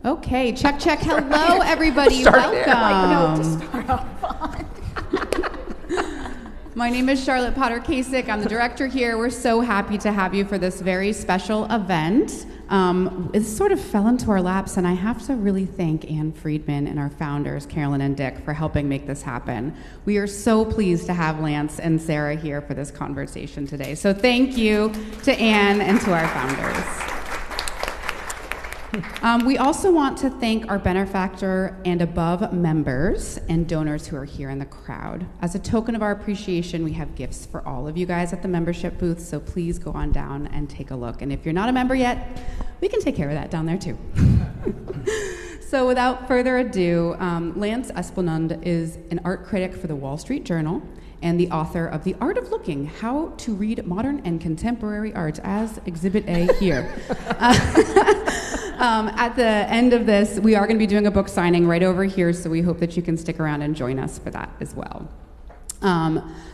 Okay, check, check. Hello, everybody. Welcome. To start off on. My name is Charlotte Potter-Kasich. I'm the director here. We're so happy to have you for this very special event. It sort of fell into our laps, and I have to really thank Ann Friedman and our founders, Carolyn and Dick, for helping make this happen. We are so pleased to have Lance and Sarah here for this conversation today. So thank you to Ann and to our founders. We also want to thank our benefactor and above members and donors who are here in the crowd. As a token of our appreciation, we have gifts for all of you guys at the membership booth, so please go on down and take a look. And if you're not a member yet, we can take care of that down there too. So without further ado, Lance Esplund is an art critic for the Wall Street Journal and the author of The Art of Looking, How to Read Modern and Contemporary Art, as Exhibit A here. At the end of this, we are going to be doing a book signing right over here, so we hope that you can stick around and join us for that as well.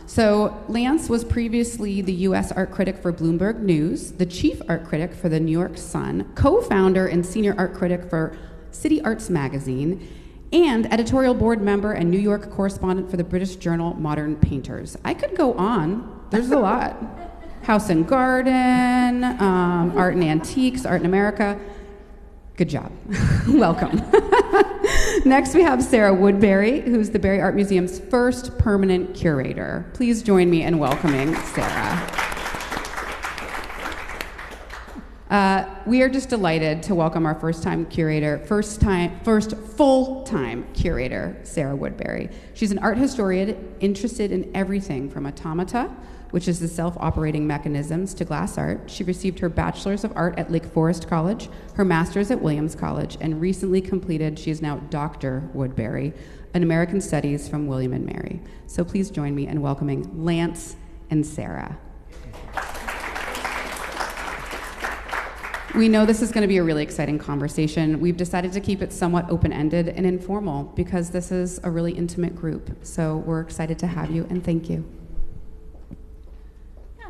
So Lance was previously the U.S. art critic for Bloomberg News, the chief art critic for the New York Sun, co-founder and senior art critic for City Arts Magazine, and editorial board member and New York correspondent for the British journal Modern Painters. I could go on. There's a lot. House and Garden, Art and Antiques, Art in America. Good job. Welcome. Next, we have Sarah Woodbury, who's the Barry Art Museum's first permanent curator. Please join me in welcoming Sarah. We are just delighted to welcome our first full-time curator, Sarah Woodbury. She's an art historian interested in everything from automata, which is the self-operating mechanisms, to glass art. She received her Bachelor's of Art at Lake Forest College, her Master's at Williams College, and recently completed, she is now Dr. Woodbury, an American Studies from William and Mary. So please join me in welcoming Lance and Sarah. We know this is going to be a really exciting conversation. We've decided to keep it somewhat open-ended and informal because this is a really intimate group. So we're excited to have you, and thank you.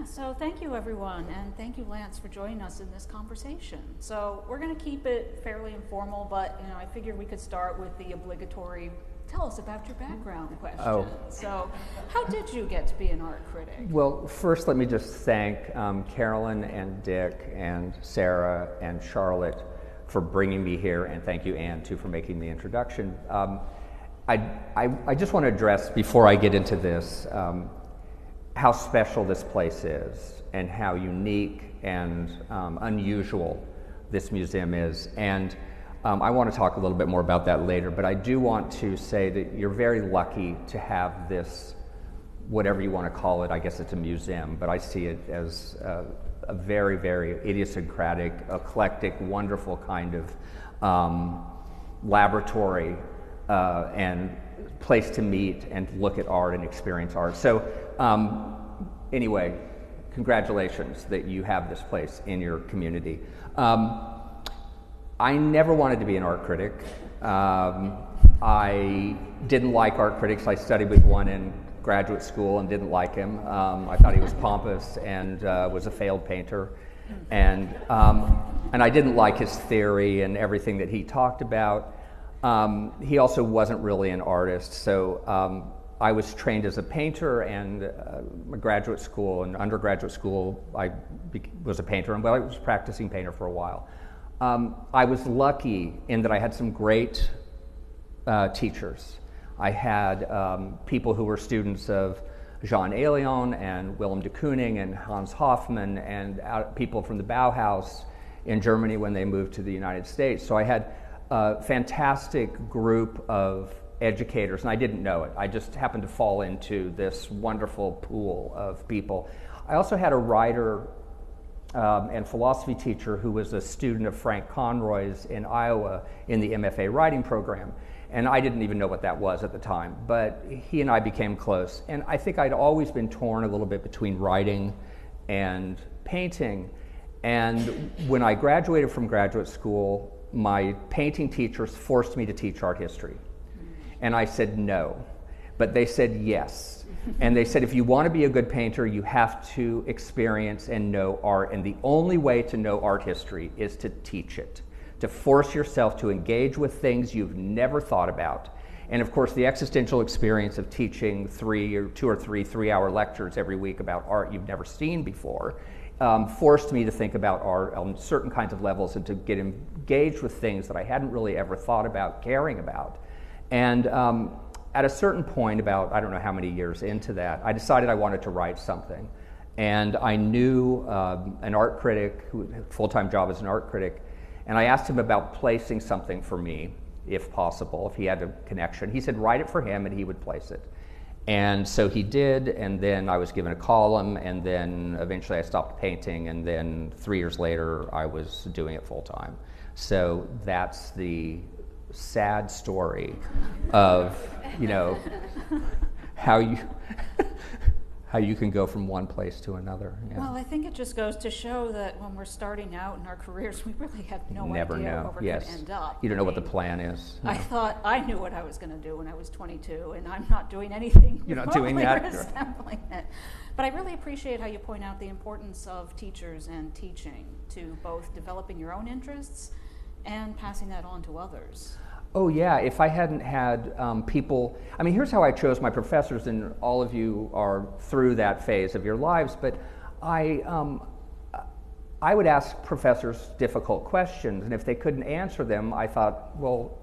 So thank you, everyone, and thank you, Lance, for joining us in this conversation. So we're going to keep it fairly informal, but I figured we could start with the obligatory, tell us about your background question. Oh. So how did you get to be an art critic? Well, first let me just thank Carolyn and Dick and Sarah and Charlotte for bringing me here, and thank you, Ann, too, for making the introduction. I just want to address, before I get into this, how special this place is and how unique and unusual this museum is. And I want to talk a little bit more about that later, but I do want to say that you're very lucky to have this, whatever you want to call it. I guess it's a museum, but I see it as a very, very idiosyncratic, eclectic, wonderful kind of laboratory and place to meet and look at art and experience art. So anyway, congratulations that you have this place in your community. I never wanted to be an art critic. I didn't like art critics. I studied with one in graduate school and didn't like him. I thought he was pompous and was a failed painter. And I didn't like his theory and everything that he talked about. He also wasn't really an artist, so I was trained as a painter, and graduate school and undergraduate school I was a painter, and I was a practicing painter for a while. I was lucky in that I had some great teachers. I had people who were students of Jean Élion and Willem de Kooning and Hans Hofmann, and people from the Bauhaus in Germany when they moved to the United States. So I had a fantastic group of educators, and I didn't know it. I just happened to fall into this wonderful pool of people. I also had a writer and philosophy teacher who was a student of Frank Conroy's in Iowa in the MFA writing program. And I didn't even know what that was at the time, but he and I became close. And I think I'd always been torn a little bit between writing and painting. And when I graduated from graduate school, my painting teachers forced me to teach art history. And I said no, but they said yes. And they said, if you want to be a good painter, you have to experience and know art. And the only way to know art history is to teach it, to force yourself to engage with things you've never thought about. And of course, the existential experience of teaching 2 or 3 3-hour lectures every week about art you've never seen before forced me to think about art on certain kinds of levels and to get engaged with things that I hadn't really ever thought about caring about. And at a certain point, about I don't know how many years into that, I decided I wanted to write something. And I knew an art critic, who had a full-time job as an art critic, and I asked him about placing something for me, if possible, if he had a connection. He said, write it for him and he would place it. And so he did, and then I was given a column, and then eventually I stopped painting, and then 3 years later I was doing it full time. So that's the sad story of, how you can go from one place to another. Yeah. Well, I think it just goes to show that when we're starting out in our careers, we really have no Never idea know. where we're Yes. going to end up. You don't know what the plan is. I thought I knew what I was going to do when I was 22, and I'm not doing anything You're not doing that? resembling it. But I really appreciate how you point out the importance of teachers and teaching to both developing your own interests and passing that on to others. Oh yeah, if I hadn't had people, here's how I chose my professors, and all of you are through that phase of your lives, but I would ask professors difficult questions, and if they couldn't answer them, I thought, well,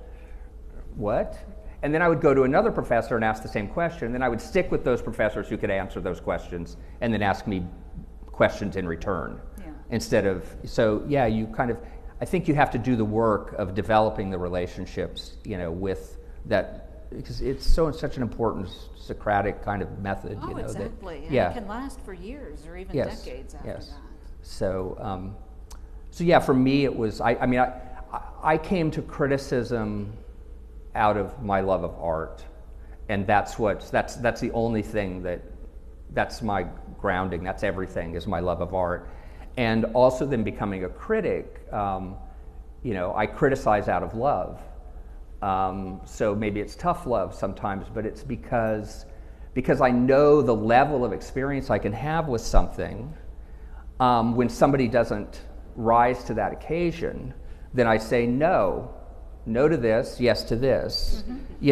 what? And then I would go to another professor and ask the same question, and then I would stick with those professors who could answer those questions, and then ask me questions in return. Yeah. Instead of, so yeah, you kind of, I think you have to do the work of developing the relationships, with that, because it's such an important Socratic kind of method. Oh, exactly. And yeah. it can last for years or even Yes. decades after Yes. that. So, so yeah, for me it was. I came to criticism out of my love of art, and that's the only thing that's my grounding. That's everything, is my love of art. And also then becoming a critic, I criticize out of love. So maybe it's tough love sometimes, but it's because I know the level of experience I can have with something. When somebody doesn't rise to that occasion, then I say no to this, yes to this. Mm-hmm.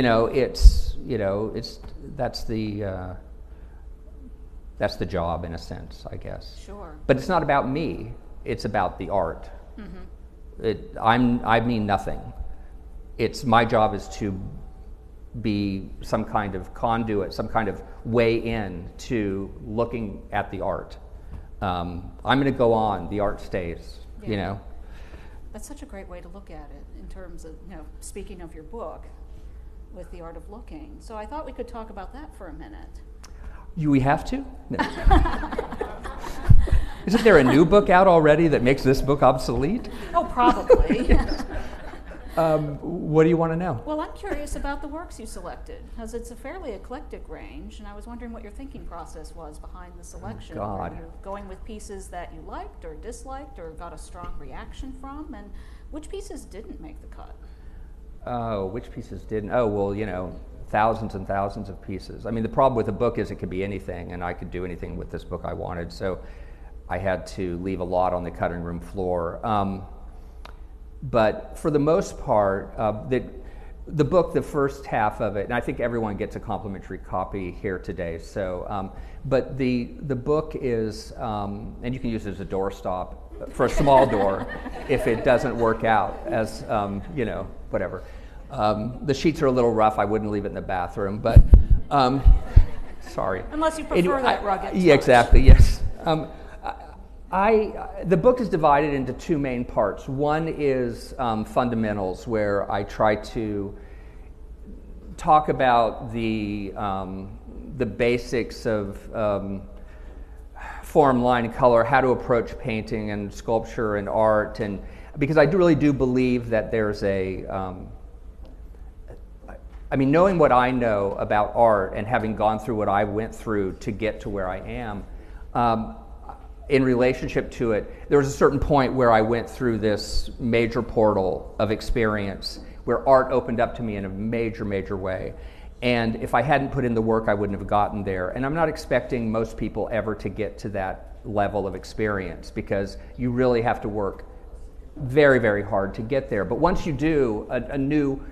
That's the job, in a sense, I guess. Sure. But it's not about me. It's about the art. Mm-hmm. I mean nothing. My job is to be some kind of conduit, some kind of way in to looking at the art. I'm going to go on. The art stays. Yeah. That's such a great way to look at it in terms of, speaking of your book with The Art of Looking. So I thought we could talk about that for a minute. We have to? No. Isn't there a new book out already that makes this book obsolete? Oh, probably. What do you want to know? Well, I'm curious about the works you selected, because it's a fairly eclectic range, and I was wondering what your thinking process was behind the selection. Oh, God. Were you going with pieces that you liked or disliked or got a strong reaction from, and which pieces didn't make the cut? Oh, which pieces didn't? Oh, well, thousands and thousands of pieces. The problem with a book is it could be anything, and I could do anything with this book I wanted, so I had to leave a lot on the cutting room floor. But for the most part, the book, the first half of it, and I think everyone gets a complimentary copy here today, so, but the book is, and you can use it as a doorstop for a small door if it doesn't work out, as, whatever. The sheets are a little rough. I wouldn't leave it in the bathroom, but sorry. Unless you prefer that rugged touch. Yeah, exactly, yes. The book is divided into two main parts. One is fundamentals, where I try to talk about the basics of form, line, and color, how to approach painting and sculpture and art, and because I really do believe that there's knowing what I know about art and having gone through what I went through to get to where I am, in relationship to it, there was a certain point where I went through this major portal of experience where art opened up to me in a major, major way. And if I hadn't put in the work, I wouldn't have gotten there. And I'm not expecting most people ever to get to that level of experience, because you really have to work very, very hard to get there. But once you do,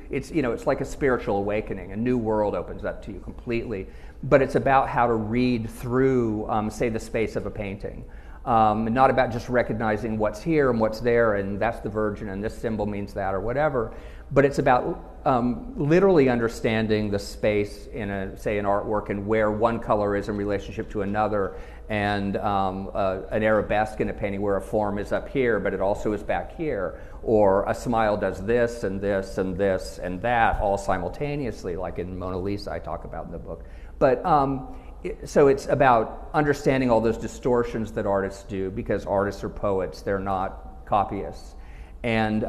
it's like a spiritual awakening. A new world opens up to you completely. But it's about how to read through, say, the space of a painting. Not about just recognizing what's here and what's there, and that's the Virgin, and this symbol means that, or whatever. But it's about literally understanding the space in say, an artwork, and where one color is in relationship to another, and an arabesque in a painting where a form is up here, but it also is back here, or a smile does this and this and this and that all simultaneously, like in Mona Lisa I talk about in the book. But so it's about understanding all those distortions that artists do, because artists are poets, they're not copyists. And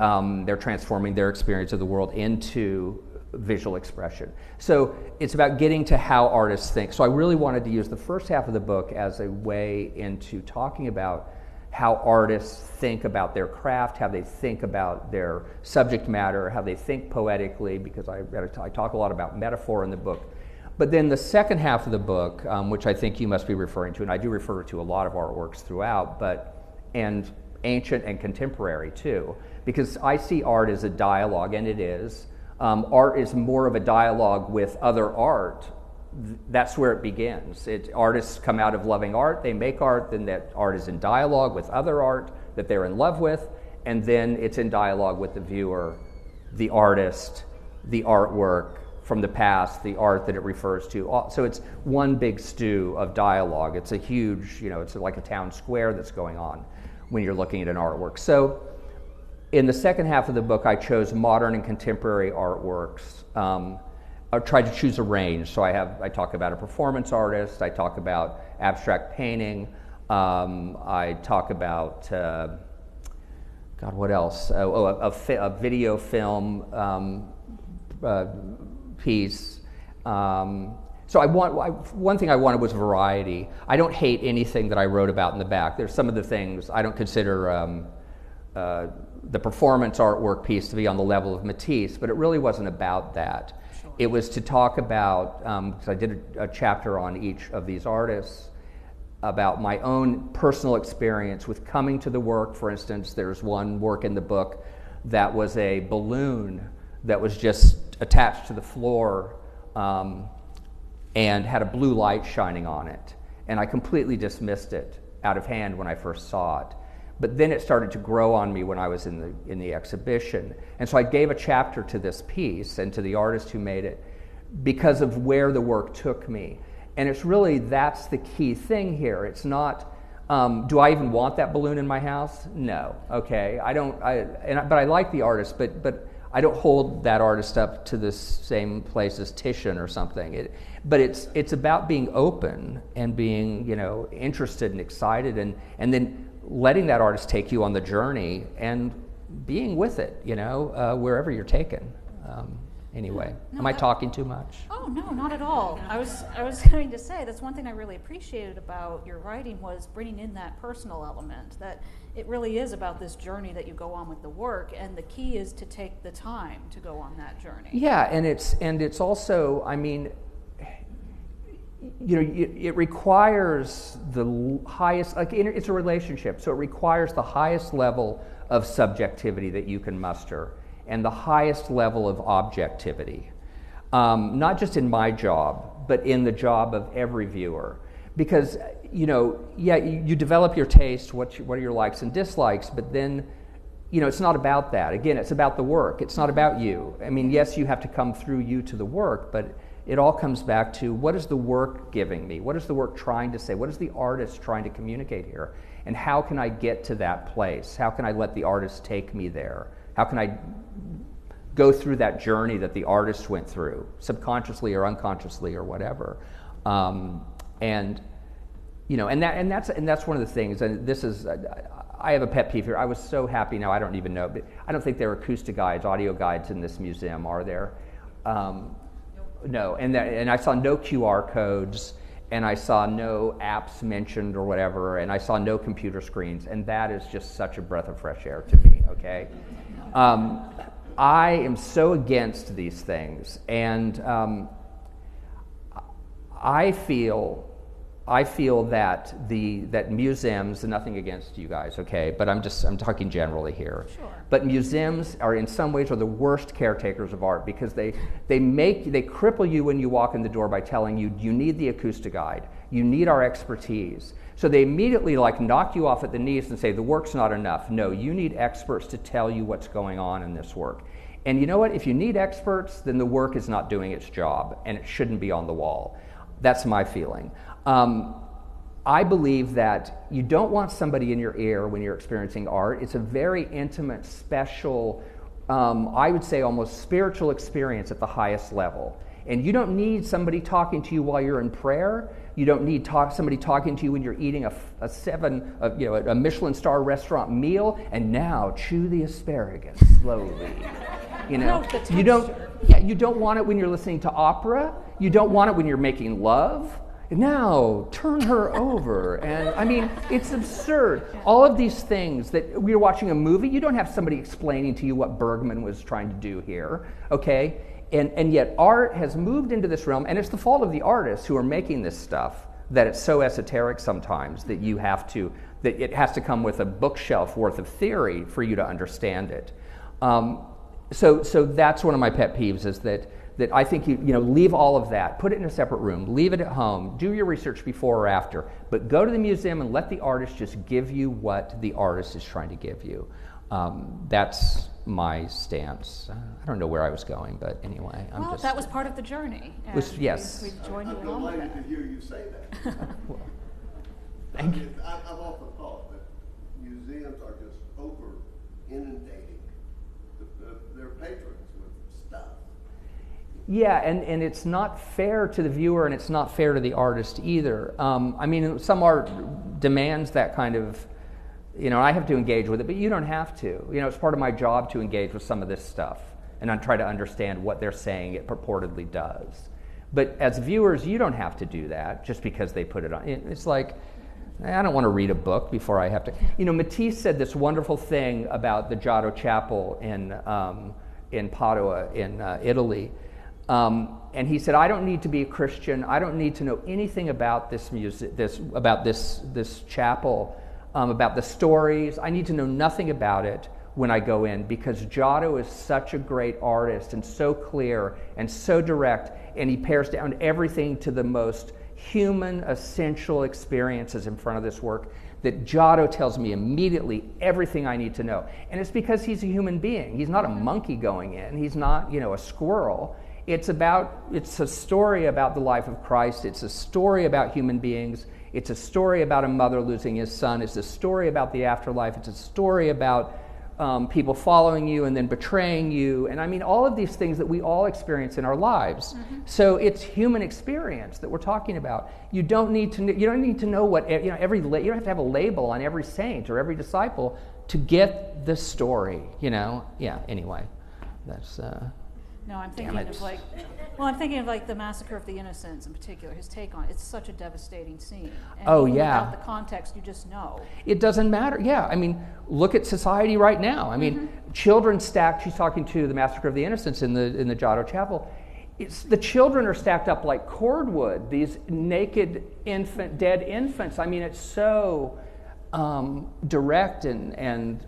they're transforming their experience of the world into visual expression. So it's about getting to how artists think. So I really wanted to use the first half of the book as a way into talking about how artists think about their craft, how they think about their subject matter, how they think poetically, because I talk a lot about metaphor in the book. But then the second half of the book, which I think you must be referring to, and I do refer to a lot of artworks throughout, and ancient and contemporary too, because I see art as a dialogue, and it is. Art is more of a dialogue with other art. That's where it begins. Artists come out of loving art, they make art, then that art is in dialogue with other art that they're in love with, and then it's in dialogue with the viewer, the artist, the artwork from the past, the art that it refers to. So it's one big stew of dialogue. It's a huge, it's like a town square that's going on when you're looking at an artwork. So in the second half of the book, I chose modern and contemporary artworks. I tried to choose a range. So I talk about a performance artist, I talk about abstract painting, I talk about, what else? A video film piece. So one thing I wanted was variety. I don't hate anything that I wrote about in the back. There's some of the things I don't consider the performance artwork piece to be on the level of Matisse, but it really wasn't about that. Sure. It was to talk about, because I did a chapter on each of these artists, about my own personal experience with coming to the work. For instance, there's one work in the book that was a balloon that was just attached to the floor and had a blue light shining on it. And I completely dismissed it out of hand when I first saw it. But then it started to grow on me when I was in the exhibition. And so I gave a chapter to this piece and to the artist who made it because of where the work took me. And it's really, that's the key thing here. It's not, do I even want that balloon in my house? No, okay. But I like the artist, but I don't hold that artist up to the same place as Titian or something. But it's about being open and being, interested and excited, and then letting that artist take you on the journey and being with it, wherever you're taken. Anyway, am I talking too much? Oh, no, not at all. I was going to say, that's one thing I really appreciated about your writing was bringing in that personal element, that it really is about this journey that you go on with the work, and the key is to take the time to go on that journey. Yeah, and it's also, it requires the highest, it's a relationship, so it requires the highest level of subjectivity that you can muster and the highest level of objectivity, not just in my job, but in the job of every viewer. Because, you develop your taste, what are your likes and dislikes, but then, it's not about that. Again, it's about the work. It's not about you. Yes, you have to come through you to the work, but it all comes back to, what is the work giving me? What is the work trying to say? What is the artist trying to communicate here? And how can I get to that place? How can I let the artist take me there? How can I go through that journey that the artist went through, subconsciously or unconsciously or whatever? And that's one of the things. And this is, I have a pet peeve here. I was so happy now. I don't even know, but I don't think there are acoustic guides, audio guides in this museum, are there? No, and I saw no QR codes, and I saw no apps mentioned or whatever, and I saw no computer screens, and that is just such a breath of fresh air to me, okay? I am so against these things, and I feel I feel that that museums, and nothing against you guys, okay, but I'm talking generally here. Sure. But museums are in some ways the worst caretakers of art, because they cripple you when you walk in the door by telling you need the acoustic guide, you need our expertise. So they immediately knock you off at the knees and say the work's not enough. No, you need experts to tell you what's going on in this work. And you know what? If you need experts, then the work is not doing its job, and it shouldn't be on the wall. That's my feeling. I believe that you don't want somebody in your ear when you're experiencing art. It's a very intimate, special, I would say almost spiritual experience at the highest level. And you don't need somebody talking to you while you're in prayer. You don't need somebody talking to you when you're eating a Michelin star restaurant meal. And now chew the asparagus slowly. You don't want it when you're listening to opera. You don't want it when you're making love. Now turn her over. And I mean, it's absurd. All of these things that we're watching a movie, you don't have somebody explaining to you what Bergman was trying to do here, okay? And yet art has moved into this realm, and it's the fault of the artists who are making this stuff that it's so esoteric sometimes that that it has to come with a bookshelf worth of theory for you to understand it. So that's one of my pet peeves, is that I think you leave all of that, put it in a separate room, leave it at home, do your research before or after, but go to the museum and let the artist just give you what the artist is trying to give you. That's my stance. I don't know where I was going, but anyway, that was part of the journey. Yes. We joined you I'm along with delighted that. to hear you say that. Well, thank you. I've often thought that museums are just over inundating their patrons with stuff. Yeah, and it's not fair to the viewer, and it's not fair to the artist either. I mean, some art demands that kind of, I have to engage with it, but you don't have to. It's part of my job to engage with some of this stuff and I try to understand what they're saying it purportedly does. But as viewers, you don't have to do that just because they put it on. It's like, I don't want to read a book before I have to. Matisse said this wonderful thing about the Giotto Chapel in Padua, in Italy. And he said, I don't need to be a Christian. I don't need to know anything about this music, this chapel, about the stories. I need to know nothing about it when I go in, because Giotto is such a great artist and so clear and so direct, and he pares down everything to the most human, essential experiences in front of this work, that Giotto tells me immediately everything I need to know. And it's because he's a human being. He's not a monkey going in. He's not, a squirrel. It's a story about the life of Christ. It's a story about human beings. It's a story about a mother losing his son. It's a story about the afterlife. It's a story about people following you and then betraying you. And I mean, all of these things that we all experience in our lives. Mm-hmm. So it's human experience that we're talking about. You don't need to know what, you don't have to have a label on every saint or every disciple to get the story, Yeah, anyway, that's... No, I'm thinking of like the Massacre of the Innocents in particular. His take on it. It's such a devastating scene. And without the context, you just know. It doesn't matter. Yeah, I mean, look at society right now. I mean, children stacked. She's talking to the Massacre of the Innocents in the Giotto Chapel. The children are stacked up like cordwood. These naked dead infants. I mean, it's so direct and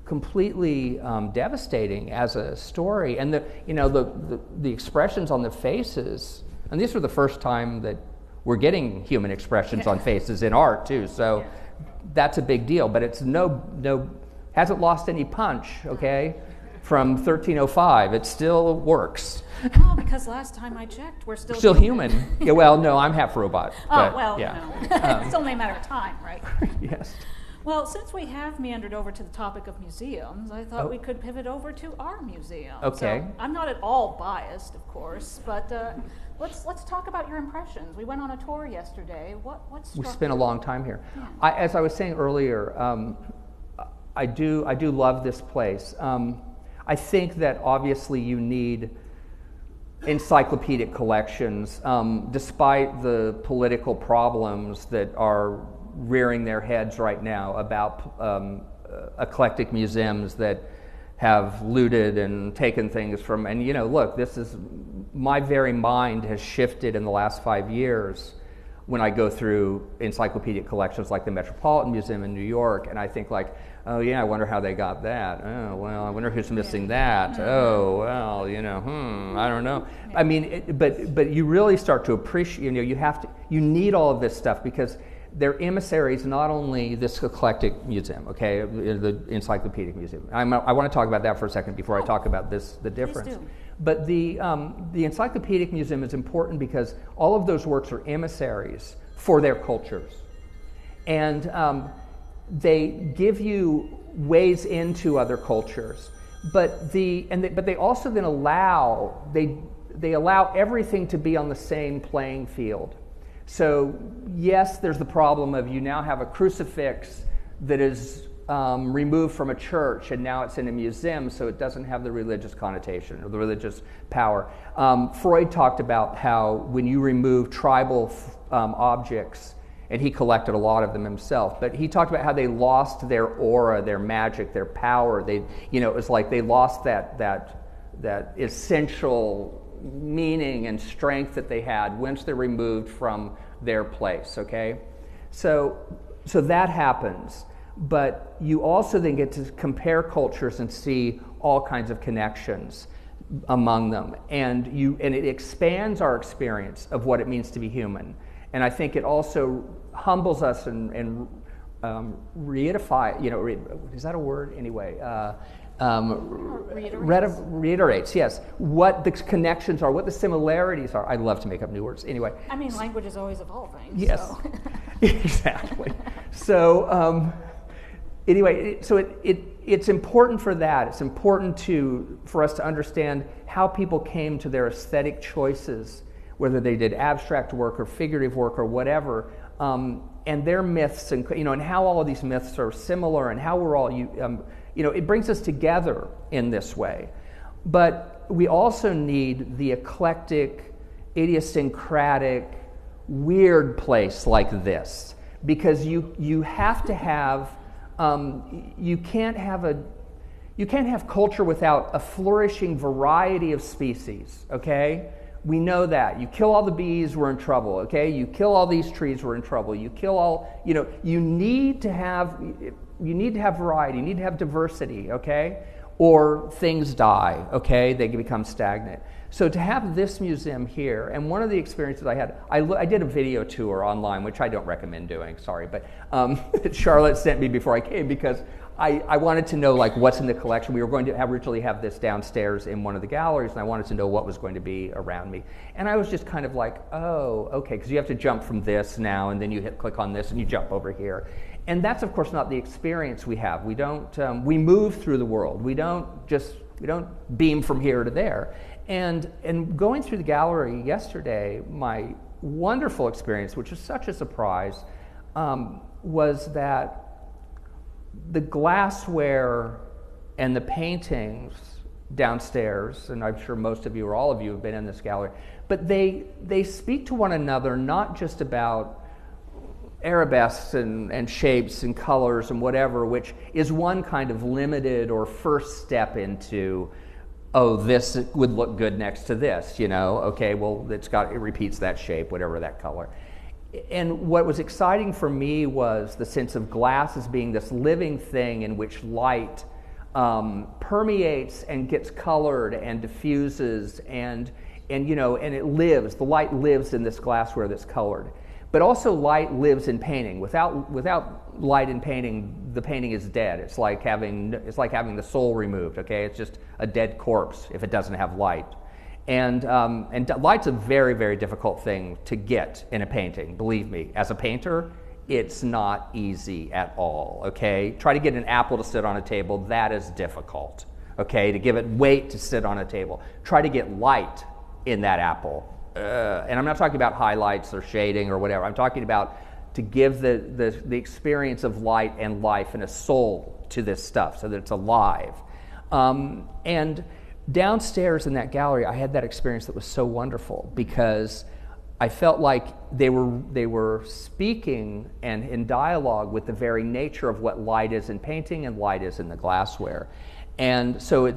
completely devastating as a story, and the expressions on the faces, and these are the first time that we're getting human expressions on faces in art too. So that's a big deal, but it's hasn't lost any punch. Okay, from 1305, it still works. Oh, because last time I checked, we're still human. Yeah, well, no, I'm half robot. But, it's only a matter of time, right? Yes. Well, since we have meandered over to the topic of museums, I thought we could pivot over to our museum. Okay. So I'm not at all biased, of course, but let's talk about your impressions. We went on a tour yesterday. What struck We spent you? a long time here. Yeah. As I was saying earlier, I do love this place. I think that obviously you need encyclopedic collections, despite the political problems that are rearing their heads right now about eclectic museums that have looted and taken things from, and look, this is, my very mind has shifted in the last 5 years when I go through encyclopedic collections like the Metropolitan Museum in New York, and I think like, oh yeah, I wonder how they got that. Oh well, I wonder who's missing that. Oh well, I don't know. I mean, but you really start to appreciate. You need all of this stuff because they're emissaries, not only this eclectic museum, okay, the Encyclopedic Museum. I want to talk about that for a second before I talk about the difference. Please do. But the Encyclopedic Museum is important because all of those works are emissaries for their cultures. And they give you ways into other cultures. But they also then allow everything to be on the same playing field. So yes, there's the problem of you now have a crucifix that is removed from a church and now it's in a museum, so it doesn't have the religious connotation or the religious power. Freud talked about how when you remove tribal objects, and he collected a lot of them himself, but he talked about how they lost their aura, their magic, their power. It was like they lost that essential meaning and strength that they had once they're removed from their place, okay? So that happens, but you also then get to compare cultures and see all kinds of connections among them, and it expands our experience of what it means to be human. And I think it also humbles us and reedifies, is that a word? Anyway, reiterates, yes, what the connections are, what the similarities are. I love to make up new words. Anyway. I mean, language is always evolving. Yes, so. Exactly. So anyway, so it's important for that. It's important for us to understand how people came to their aesthetic choices, whether they did abstract work or figurative work or whatever, and their myths and how all of these myths are similar and how we're all it brings us together in this way. But we also need the eclectic, idiosyncratic, weird place like this, because you have to have you can't have culture without a flourishing variety of species, okay? We know that. You kill all the bees, we're in trouble, okay? You kill all these trees, we're in trouble. You kill all, you need to have variety, you need to have diversity, okay? Or things die, okay? They become stagnant. So to have this museum here, and one of the experiences I had, I did a video tour online, which I don't recommend doing, sorry, but Charlotte sent me before I came because I wanted to know what's in the collection. We were going to originally have this downstairs in one of the galleries, and I wanted to know what was going to be around me. And I was just kind of like, oh, okay, because you have to jump from this now, and then you click on this, and you jump over here. And that's, of course, not the experience we have. We don't, we move through the world. We don't beam from here to there. And going through the gallery yesterday, my wonderful experience, which was such a surprise, was that the glassware and the paintings downstairs, and I'm sure most of you or all of you have been in this gallery, but they speak to one another not just about arabesques and shapes and colors and whatever, which is one kind of limited or first step into, oh, this would look good next to this, okay, well, it repeats that shape, whatever that color. And what was exciting for me was the sense of glass as being this living thing in which light permeates and gets colored and diffuses and it lives. The light lives in this glassware that's colored. But also light lives in painting. Without light in painting, the painting is dead. It's like having the soul removed, okay? It's just a dead corpse if it doesn't have light. And light's a very, very difficult thing to get in a painting, believe me. As a painter, it's not easy at all, okay? Try to get an apple to sit on a table, that is difficult, okay? To give it weight to sit on a table. Try to get light in that apple. And I'm not talking about highlights or shading or whatever. I'm talking about to give the experience of light and life and a soul to this stuff so that it's alive. And downstairs in that gallery, I had that experience that was so wonderful because I felt like they were speaking and in dialogue with the very nature of what light is in painting and light is in the glassware. And so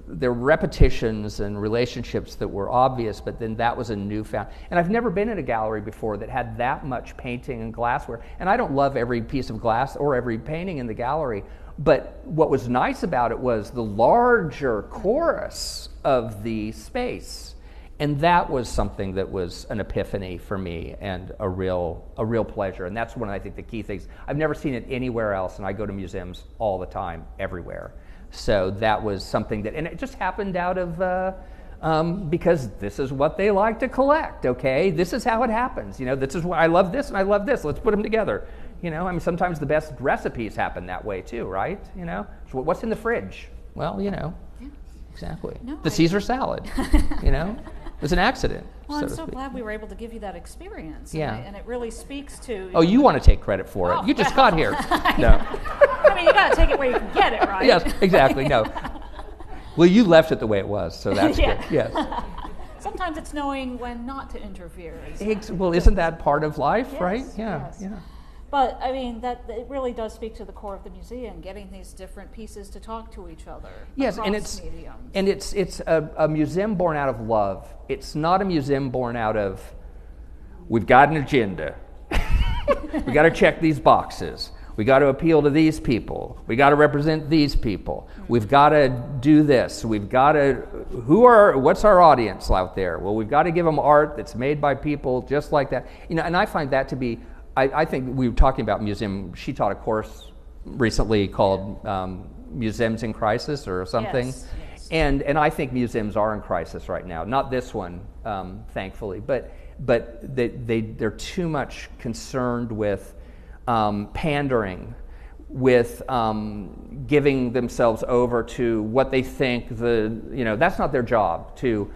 there were repetitions and relationships that were obvious, but then that was a newfound. And I've never been in a gallery before that had that much painting and glassware. And I don't love every piece of glass or every painting in the gallery, but what was nice about it was the larger chorus of the space. And that was something that was an epiphany for me and a real pleasure. And that's one of, I think, the key things. I've never seen it anywhere else, and I go to museums all the time, everywhere. So that was something that, and it just happened out of, because this is what they like to collect, okay? This is how it happens. This is why I love this and I love this. Let's put them together. Sometimes the best recipes happen that way too, right? So what's in the fridge? Well, exactly. No, the Caesar salad, It's an accident. Well, I'm so glad we were able to give you that experience. Yeah. And it really speaks to... Oh, you want to take credit for it. You just got here. No. I mean, you got to take it where you can get it, right? Yes, exactly. No. Well, you left it the way it was, so that's good. Yes. Sometimes it's knowing when not to interfere. Well, isn't that part of life, right? Yeah. Yes. Yeah. But I mean, that it really does speak to the core of the museum, getting these different pieces to talk to each other. Yes, and it's a museum born out of love. It's not a museum born out of, we've got an agenda. We got to check these boxes. We got to appeal to these people. We got to represent these people. We've got to do this. We've got to, what's our audience out there? Well, we've got to give them art that's made by people just like that. And I find that to be, I think we were talking about museum. She taught a course recently called Museums in Crisis or something. Yes. And I think museums are in crisis right now. Not this one, thankfully, but they're too much concerned with pandering, with giving themselves over to what they think that's not their job to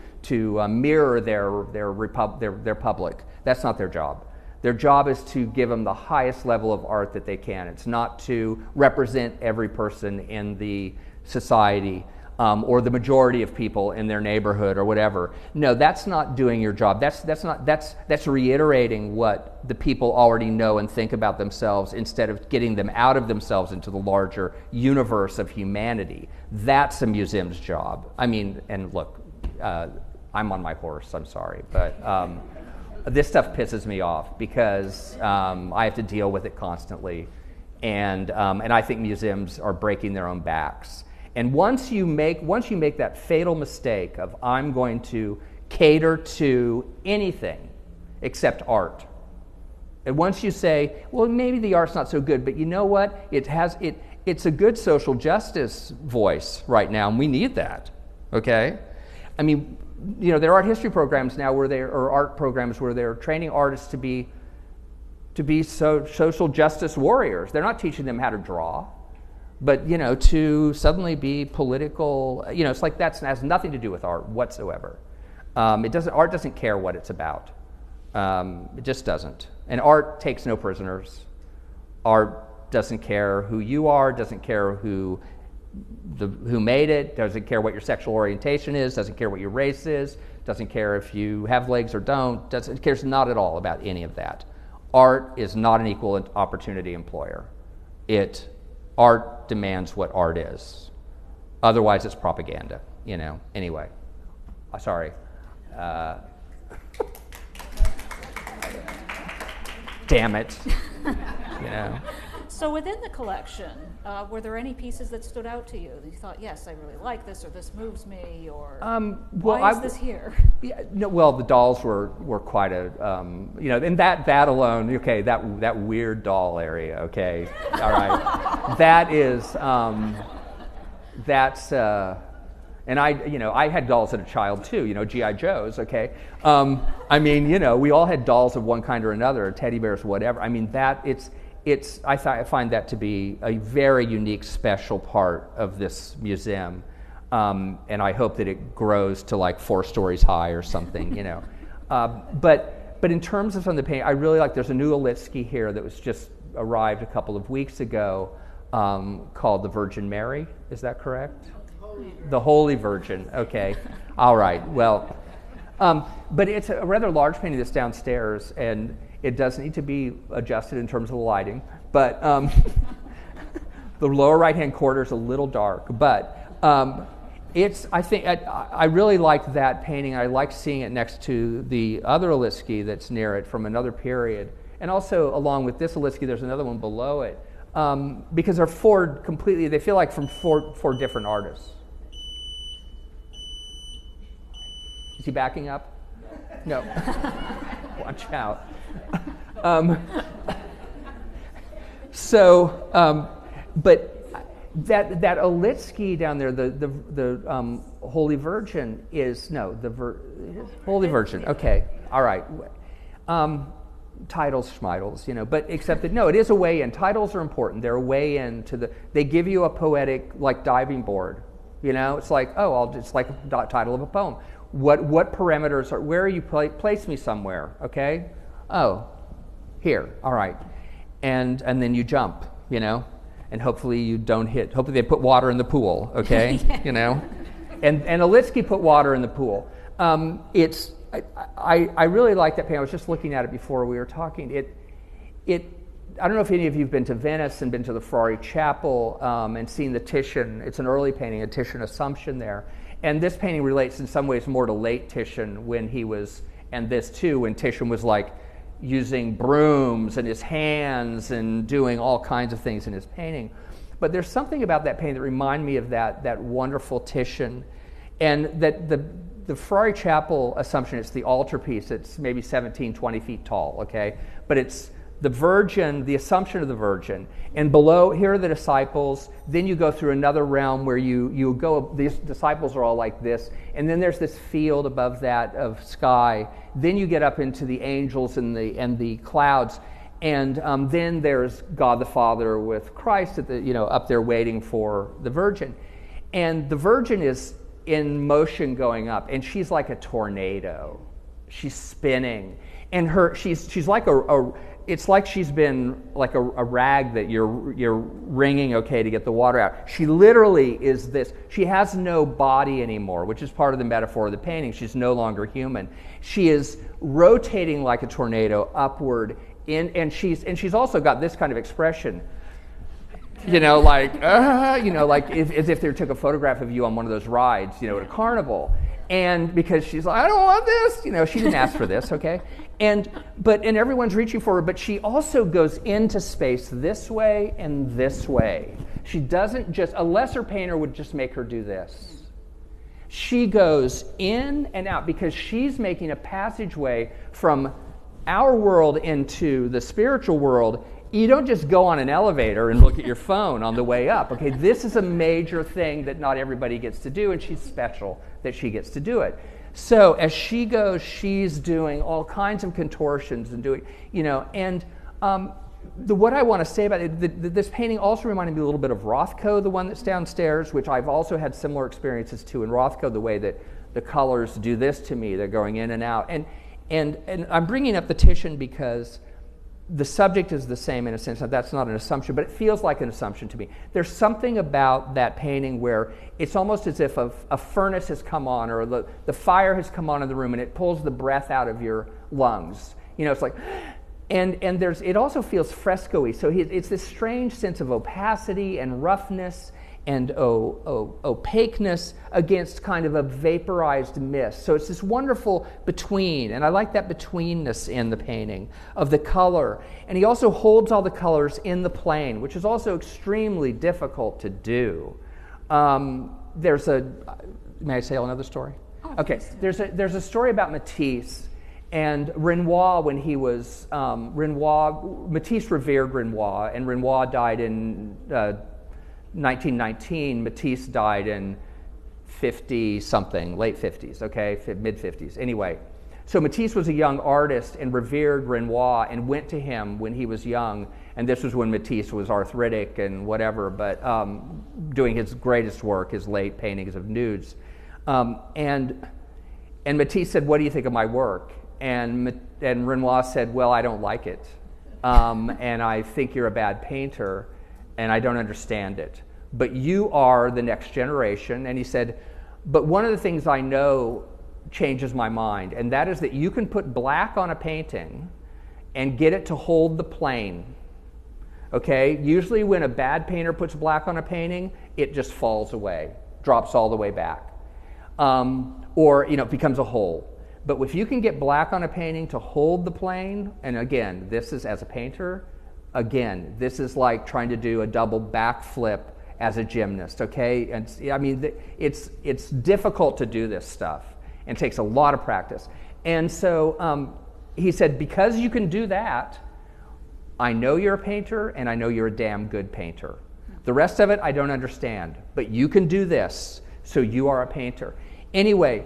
mirror their public. That's not their job. Their job is to give them the highest level of art that they can. It's not to represent every person in the society or the majority of people in their neighborhood or whatever. No, that's not doing your job. That's reiterating what the people already know and think about themselves instead of getting them out of themselves into the larger universe of humanity. That's a museum's job. I mean, and look, I'm on my horse. I'm sorry, but. This stuff pisses me off because I have to deal with it constantly, and I think museums are breaking their own backs. And once you make that fatal mistake of I'm going to cater to anything except art, and once you say, well, maybe the art's not so good, but you know what? It's a good social justice voice right now, and we need that. Okay, I mean. There are art history programs now or art programs where they're training artists to be social justice warriors. They're not teaching them how to draw, but to suddenly be political. It's like that has nothing to do with art whatsoever. Art doesn't care what it's about. It just doesn't. And art takes no prisoners. Art doesn't care who you are. Doesn't care who made it, doesn't care what your sexual orientation is, doesn't care what your race is, doesn't care if you have legs or don't, cares not at all about any of that. Art is not an equal opportunity employer. Art demands what art is. Otherwise, it's propaganda, Anyway, sorry. Damn it. So within the collection, were there any pieces that stood out to you that you thought, yes, I really like this, or this moves me, or why is this here? Yeah, no, well, the dolls were quite a, and that alone, okay, that weird doll area, okay, all right, that is, that's, and I had dolls as a child too, G.I. Joes, okay, we all had dolls of one kind or another, teddy bears, whatever. I mean, I find that to be a very unique, special part of this museum, and I hope that it grows to like 4 stories high or something, But in terms of some of the painting, I really like. There's a new Olitsky here that was just arrived a couple of weeks ago, called the Virgin Mary. Is that correct? The Holy Virgin. Okay, all right. Well, but it's a rather large painting that's downstairs, and it does need to be adjusted in terms of the lighting, but the lower right-hand corner is a little dark. But I really like that painting. I like seeing it next to the other Olitsky that's near it from another period. And also, along with this Olitsky, there's another one below it. Because they feel like from four different artists. Is he backing up? No. Watch out. But that Olitsky down there, the Holy Virgin Holy Virgin. Okay, all right. Titles, schmitles, but except that no, it is a way in. Titles are important. They're a way in to they give you a poetic like diving board. It's like it's like a title of a poem. What parameters where are you place me somewhere? Okay, here, all right, and then you jump, and hopefully you don't hit. Hopefully they put water in the pool. Okay, and Olitsky put water in the pool. I really like that painting. I was just looking at it before we were talking. I don't know if any of you have been to Venice and been to the Ferrari Chapel and seen the Titian. It's an early painting, a Titian Assumption there. And this painting relates in some ways more to late Titian when he was, and this too, when Titian was like using brooms in his hands and doing all kinds of things in his painting. But there's something about that painting that reminds me of that wonderful Titian. And that the Ferrari Chapel Assumption, it's the altarpiece. It's maybe 17, 20 feet tall, okay? But it's the Virgin, the Assumption of the Virgin. And below, here are the disciples. Then you go through another realm where you go, these disciples are all like this. And then there's this field above that of sky. Then you get up into the angels and the clouds. And then there's God the Father with Christ at up there waiting for the Virgin. And the Virgin is in motion going up, and she's like a tornado. She's spinning, and she's like it's like she's been like a rag that you're wringing, okay, to get the water out. She literally is this. She has no body anymore, which is part of the metaphor of the painting. She's no longer human. She is rotating like a tornado upward, and she's also got this kind of expression. Like as if they took a photograph of you on one of those rides, at a carnival. And because she's like, I don't want this, she didn't ask for this, okay? And everyone's reaching for her, but she also goes into space this way and this way. She doesn't a lesser painter would just make her do this. She goes in and out because she's making a passageway from our world into the spiritual world. You don't just go on an elevator and look at your phone on the way up. Okay, this is a major thing that not everybody gets to do, and she's special that she gets to do it. So as she goes, she's doing all kinds of contortions and doing, what I want to say about it, this painting also reminded me a little bit of Rothko, the one that's downstairs, which I've also had similar experiences to in Rothko, the way that the colors do this to me. They're going in and out. And I'm bringing up the Titian because the subject is the same in a sense. That's not an assumption, but it feels like an assumption to me. There's something about that painting where it's almost as if a furnace has come on, or the fire has come on in the room, and it pulls the breath out of your lungs. It's like, and it also feels fresco-y. So it's this strange sense of opacity and roughness and opaqueness against kind of a vaporized mist. So it's this wonderful between, and I like that betweenness in the painting of the color. And he also holds all the colors in the plane, which is also extremely difficult to do. May I tell another story? Okay, there's a story about Matisse and Renoir when he was, Matisse revered Renoir, and Renoir died in 1919, Matisse died in 50-something, late 50s, okay, mid-50s. Anyway, so Matisse was a young artist and revered Renoir and went to him when he was young, and this was when Matisse was arthritic and whatever, but doing his greatest work, his late paintings of nudes. And Matisse said, "What do you think of my work?" And Renoir said, "Well, I don't like it, and I think you're a bad painter, and I don't understand it. But you are the next generation." And he said, "But one of the things I know changes my mind, and that is that you can put black on a painting and get it to hold the plane. Okay? Usually when a bad painter puts black on a painting, it just falls away. drops all the way back. Or, it becomes a hole. But if you can get black on a painting to hold the plane, and again, this is as a painter, again, this is like trying to do a double backflip as a gymnast, okay? And I mean, it's difficult to do this stuff, and it takes a lot of practice. And so he said, because you can do that, I know you're a painter, and I know you're a damn good painter. The rest of it, I don't understand, but you can do this, so you are a painter. Anyway,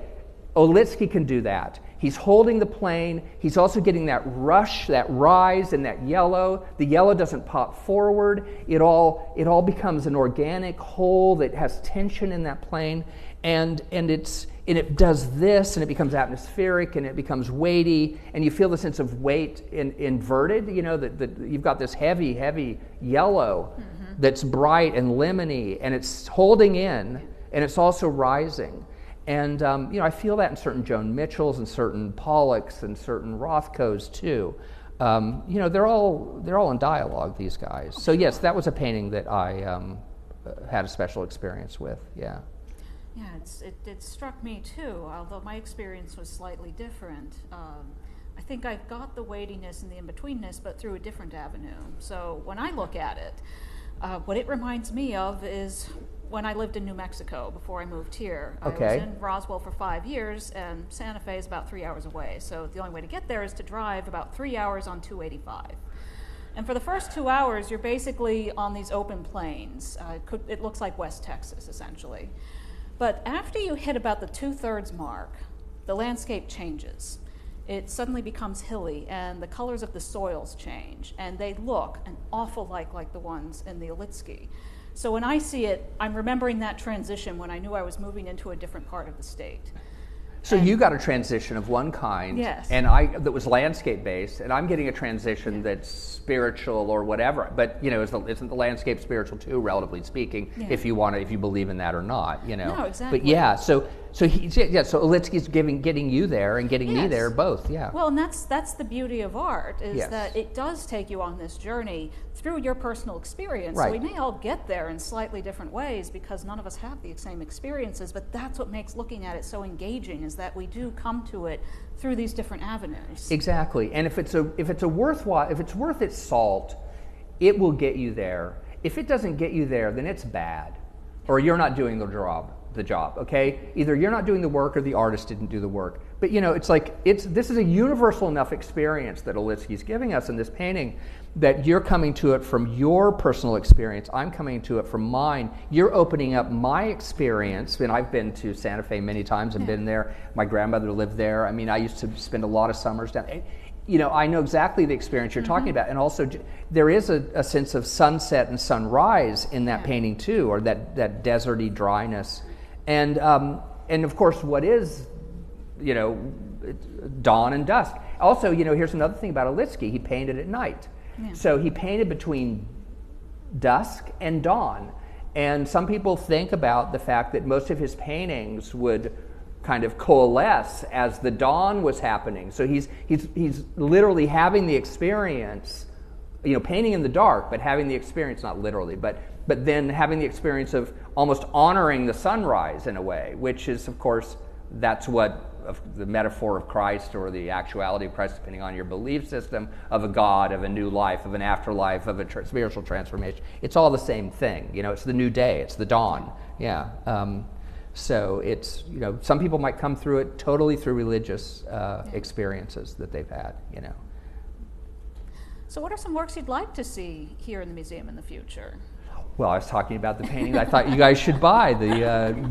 Olitsky can do that. He's holding the plane. He's also getting that rush, that rise, and that yellow. The yellow doesn't pop forward. It all becomes an organic whole that has tension in that plane, and it does this, and it becomes atmospheric, and it becomes weighty, and you feel the sense of weight inverted. That you've got this heavy yellow that's bright and lemony, and it's holding in, and it's also rising. And I feel that in certain Joan Mitchells and certain Pollocks and certain Rothkos too. They're all in dialogue, these guys. So yes, that was a painting that I had a special experience with. Yeah. Yeah, it struck me too, although my experience was slightly different. I think I've got the weightiness and the in-betweenness, but through a different avenue. So when I look at it, what it reminds me of is when I lived in New Mexico before I moved here. Okay. I was in Roswell for 5 years, and Santa Fe is about 3 hours away. So the only way to get there is to drive about 3 hours on 285. And for the first 2 hours, you're basically on these open plains. It looks like West Texas, essentially. But after you hit about the 2/3 mark, the landscape changes. It suddenly becomes hilly, and the colors of the soils change, and they look an awful like the ones in the Olitsky. So when I see it, I'm remembering that transition when I knew I was moving into a different part of the state. So you got a transition of one kind, yes, and that was landscape based, and I'm getting a transition that's spiritual or whatever. But isn't the landscape spiritual too, relatively speaking? Yeah. If you believe in that or not, No, exactly. But yeah, so Olitsky's getting you there and getting me there both. Yeah. Well, and that's the beauty of art is Yes. that it does take you on this journey through your personal experience. Right. So we may all get there in slightly different ways because none of us have the same experiences, but that's what makes looking at it so engaging, is that we do come to it through these different avenues. Exactly. And if it's worth its salt, it will get you there. If it doesn't get you there, then it's bad, or you're not doing the job. Okay, either you're not doing the work or the artist didn't do the work. But this is a universal enough experience that Olitsky's giving us in this painting, that you're coming to it from your personal experience. I'm coming to it from mine. You're opening up my experience, and I've been to Santa Fe many times and been there. My grandmother lived there. I mean, I used to spend a lot of summers down there. I know exactly the experience you're talking about. And also, there is a sense of sunset and sunrise in that painting too, or that deserty dryness. And of course, what is, dawn and dusk. Also, here's another thing about Olitsky. He painted at night. Yeah. So he painted between dusk and dawn. And some people think about the fact that most of his paintings would kind of coalesce as the dawn was happening. So he's literally having the experience, painting in the dark, but having the experience, not literally, but then having the experience of almost honoring the sunrise in a way, which is, of course, that's what the metaphor of Christ, or the actuality of Christ, depending on your belief system, of a God, of a new life, of an afterlife, of a spiritual transformation. It's all the same thing. It's the new day. It's the dawn. Yeah. So it's, some people might come through it totally through religious experiences that they've had, So what are some works you'd like to see here in the museum in the future? Well, I was talking about the painting I thought you guys should buy,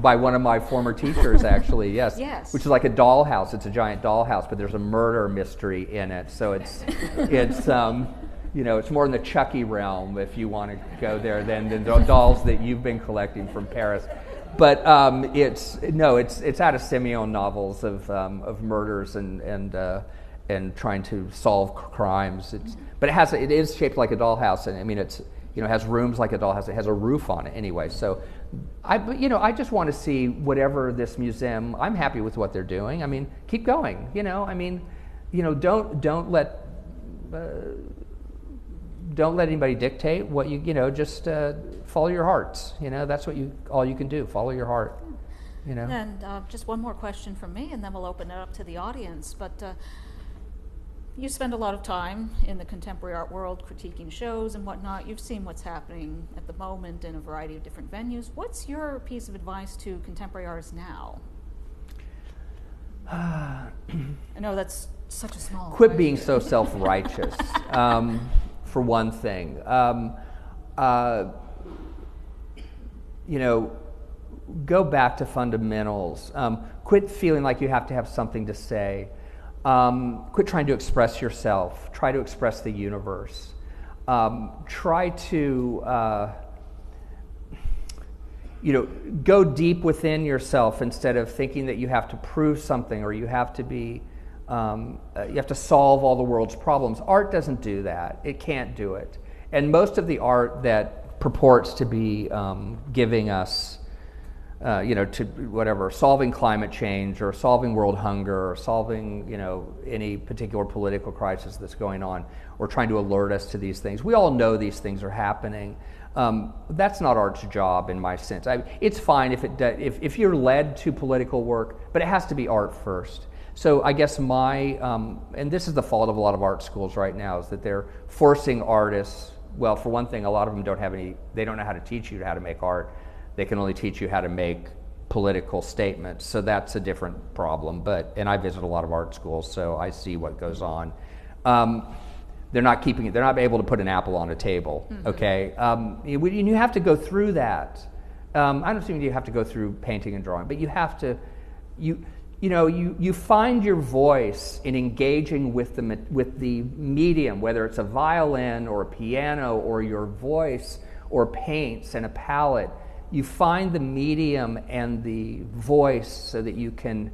by one of my former teachers, actually, yes. Yes. Which is like a dollhouse. It's a giant dollhouse, but there's a murder mystery in it. So it's it's more in the Chucky realm, if you want to go there, than the dolls that you've been collecting from Paris. But it's out of Simeon novels of murders and trying to solve crimes. But it is shaped like a dollhouse, and I mean it has rooms like a dollhouse. It has a roof on it anyway. So I just want to see whatever this museum. I'm happy with what they're doing. I mean, keep going. Don't let don't let anybody dictate what just follow your hearts. That's all you can do. Follow your heart. And just one more question from me, and then we'll open it up to the audience. But you spend a lot of time in the contemporary art world critiquing shows and whatnot. You've seen what's happening at the moment in a variety of different venues. What's your piece of advice to contemporary artists now? I know that's such a small Quit question. being so self-righteous, for one thing. Go back to fundamentals. Quit feeling like you have to have something to say. Quit trying to express yourself. Try to express the universe. Try to go deep within yourself instead of thinking that you have to prove something or you have to be, you have to solve all the world's problems. Art doesn't do that. It can't do it. And most of the art that purports to be giving us, to whatever, solving climate change or solving world hunger or solving, any particular political crisis that's going on or trying to alert us to these things. We all know these things are happening. That's not art's job in my sense. It's fine if you're led to political work, but it has to be art first. So I guess and this is the fault of a lot of art schools right now, is that they're forcing artists. Well, for one thing, a lot of them they don't know how to teach you how to make art. They can only teach you how to make political statements. So that's a different problem. And I visit a lot of art schools, so I see what goes on. They're not able to put an apple on a table, okay? You have to go through that. I don't think you have to go through painting and drawing, but you have to, you find your voice in engaging with the medium, whether it's a violin or a piano or your voice or paints and a palette. You find the medium and the voice so that you can,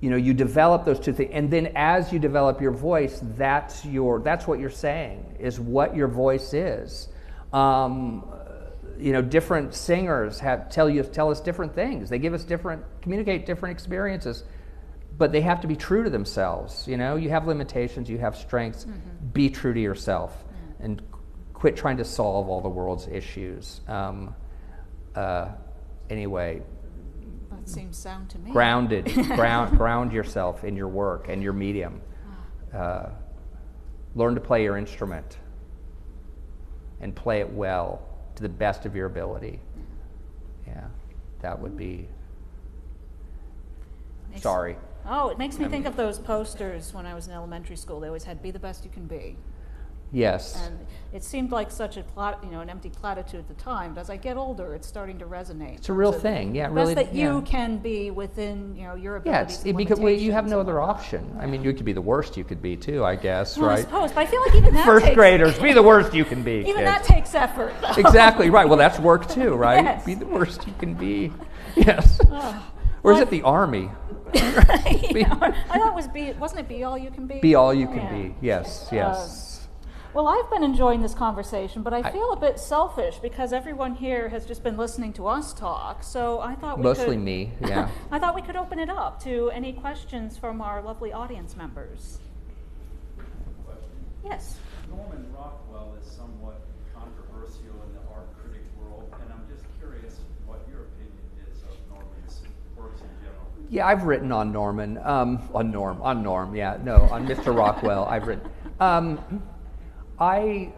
you develop those two things. And then as you develop your voice, that's what you're saying, is what your voice is. Different singers tell us different things. They communicate different experiences, but they have to be true to themselves. You have limitations, you have strengths. Be true to yourself and quit trying to solve all the world's issues. Anyway, that seems sound to me. Ground yourself in your work and your medium. Learn to play your instrument and play it well to the best of your ability. Yeah, that would be. Sorry. Oh, it makes me think of those posters when I was in elementary school. They always had "Be the best you can be." Yes. And it seemed like such an empty platitude at the time. But as I get older, it's starting to resonate. It's a real thing, yeah. Really, that you can be within, your abilities. Yeah, because you have no other option. I mean, you could be the worst you could be too, I guess, well, right? I suppose, but I feel like even that First graders, be the worst you can be. Even kids. that takes effort. Though. Exactly right. Well, that's work too, right? Yes. Be the worst you can be. Yes. Or is it the Army? I thought wasn't it be all you can be? Be all you can be. Yes. Well, I've been enjoying this conversation, but I feel a bit selfish because everyone here has just been listening to us talk. So I thought mostly me, yeah. I thought we could open it up to any questions from our lovely audience members. Yes. Norman Rockwell is somewhat controversial in the art critic world, and I'm just curious what your opinion is of Norman's works in general. Yeah, I've written on Norman, on Mr. Rockwell. I've written. I'm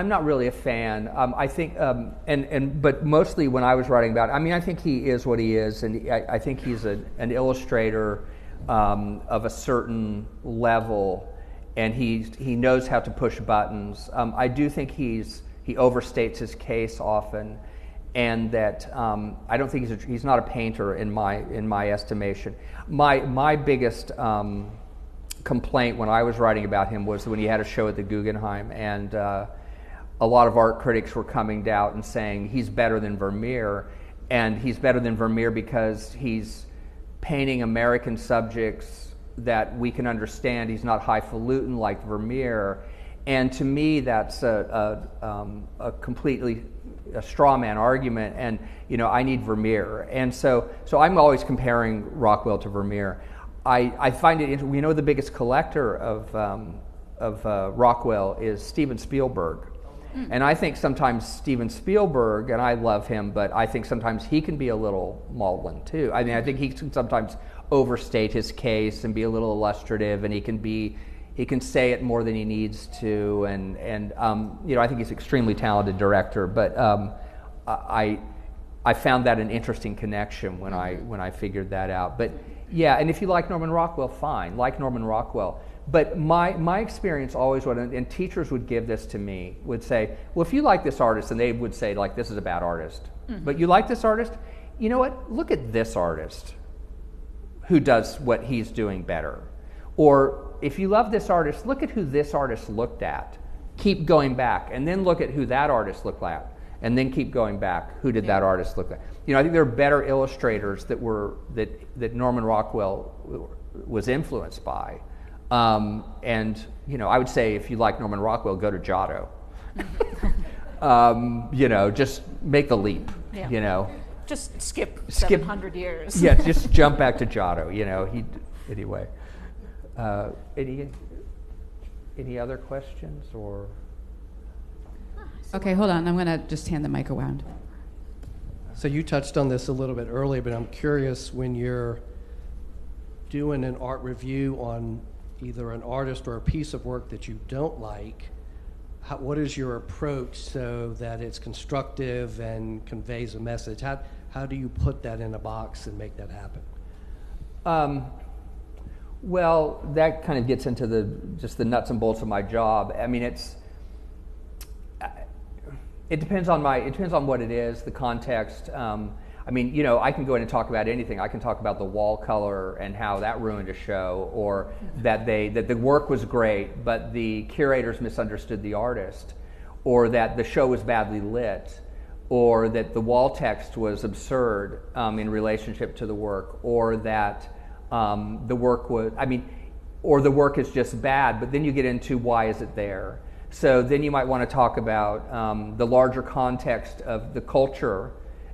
not really a fan. I think, but mostly when I was writing about it, I think he is what he is, and I think he's an illustrator of a certain level, and he knows how to push buttons. I do think he overstates his case often, and that I don't think he's not a painter in my estimation. My biggest complaint when I was writing about him was when he had a show at the Guggenheim, and a lot of art critics were coming out and saying he's better than Vermeer, and he's better than Vermeer because he's painting American subjects that we can understand. He's not highfalutin like Vermeer, and to me that's a completely a straw man argument, and I need Vermeer, and so I'm always comparing Rockwell to Vermeer. I find it. The biggest collector of Rockwell is Steven Spielberg, And I think sometimes Steven Spielberg, and I love him, but I think sometimes he can be a little maudlin too. I mean, I think he can sometimes overstate his case and be a little illustrative, and he can say it more than he needs to, and I think he's an extremely talented director, but I found that an interesting connection when I figured that out. But yeah, and if you like Norman Rockwell, fine, like Norman Rockwell. But my experience always would, and teachers would give this to me, would say, well, if you like this artist, and they would say, like, this is a bad artist, but you like this artist, you know what, look at this artist who does what he's doing better. Or if you love this artist, look at who this artist looked at. Keep going back, and then look at who that artist looked at, and then keep going back. Who did that artist look like? You know, I think there are better illustrators that Norman Rockwell was influenced by. And you know, I would say if you like Norman Rockwell, go to Giotto. You know, just make the leap. Yeah. You know, just skip 700 years. Yeah, just jump back to Giotto. You know, anyway. Any other questions or? Okay, hold on. I'm going to just hand the mic around. So you touched on this a little bit earlier, but I'm curious, when you're doing an art review on either an artist or a piece of work that you don't like, what is your approach so that it's constructive and conveys a message? How do you put that in a box and make that happen? Well, that kind of gets into just the nuts and bolts of my job. I mean, it depends on what it is, the context. I mean, you know, I can go in and talk about anything. I can talk about the wall color and how that ruined a show, or that the work was great, but the curators misunderstood the artist, or that the show was badly lit, or that the wall text was absurd in relationship to the work, or that the work was, or the work is just bad, but then you get into why is it there? So then you might want to talk about the larger context of the culture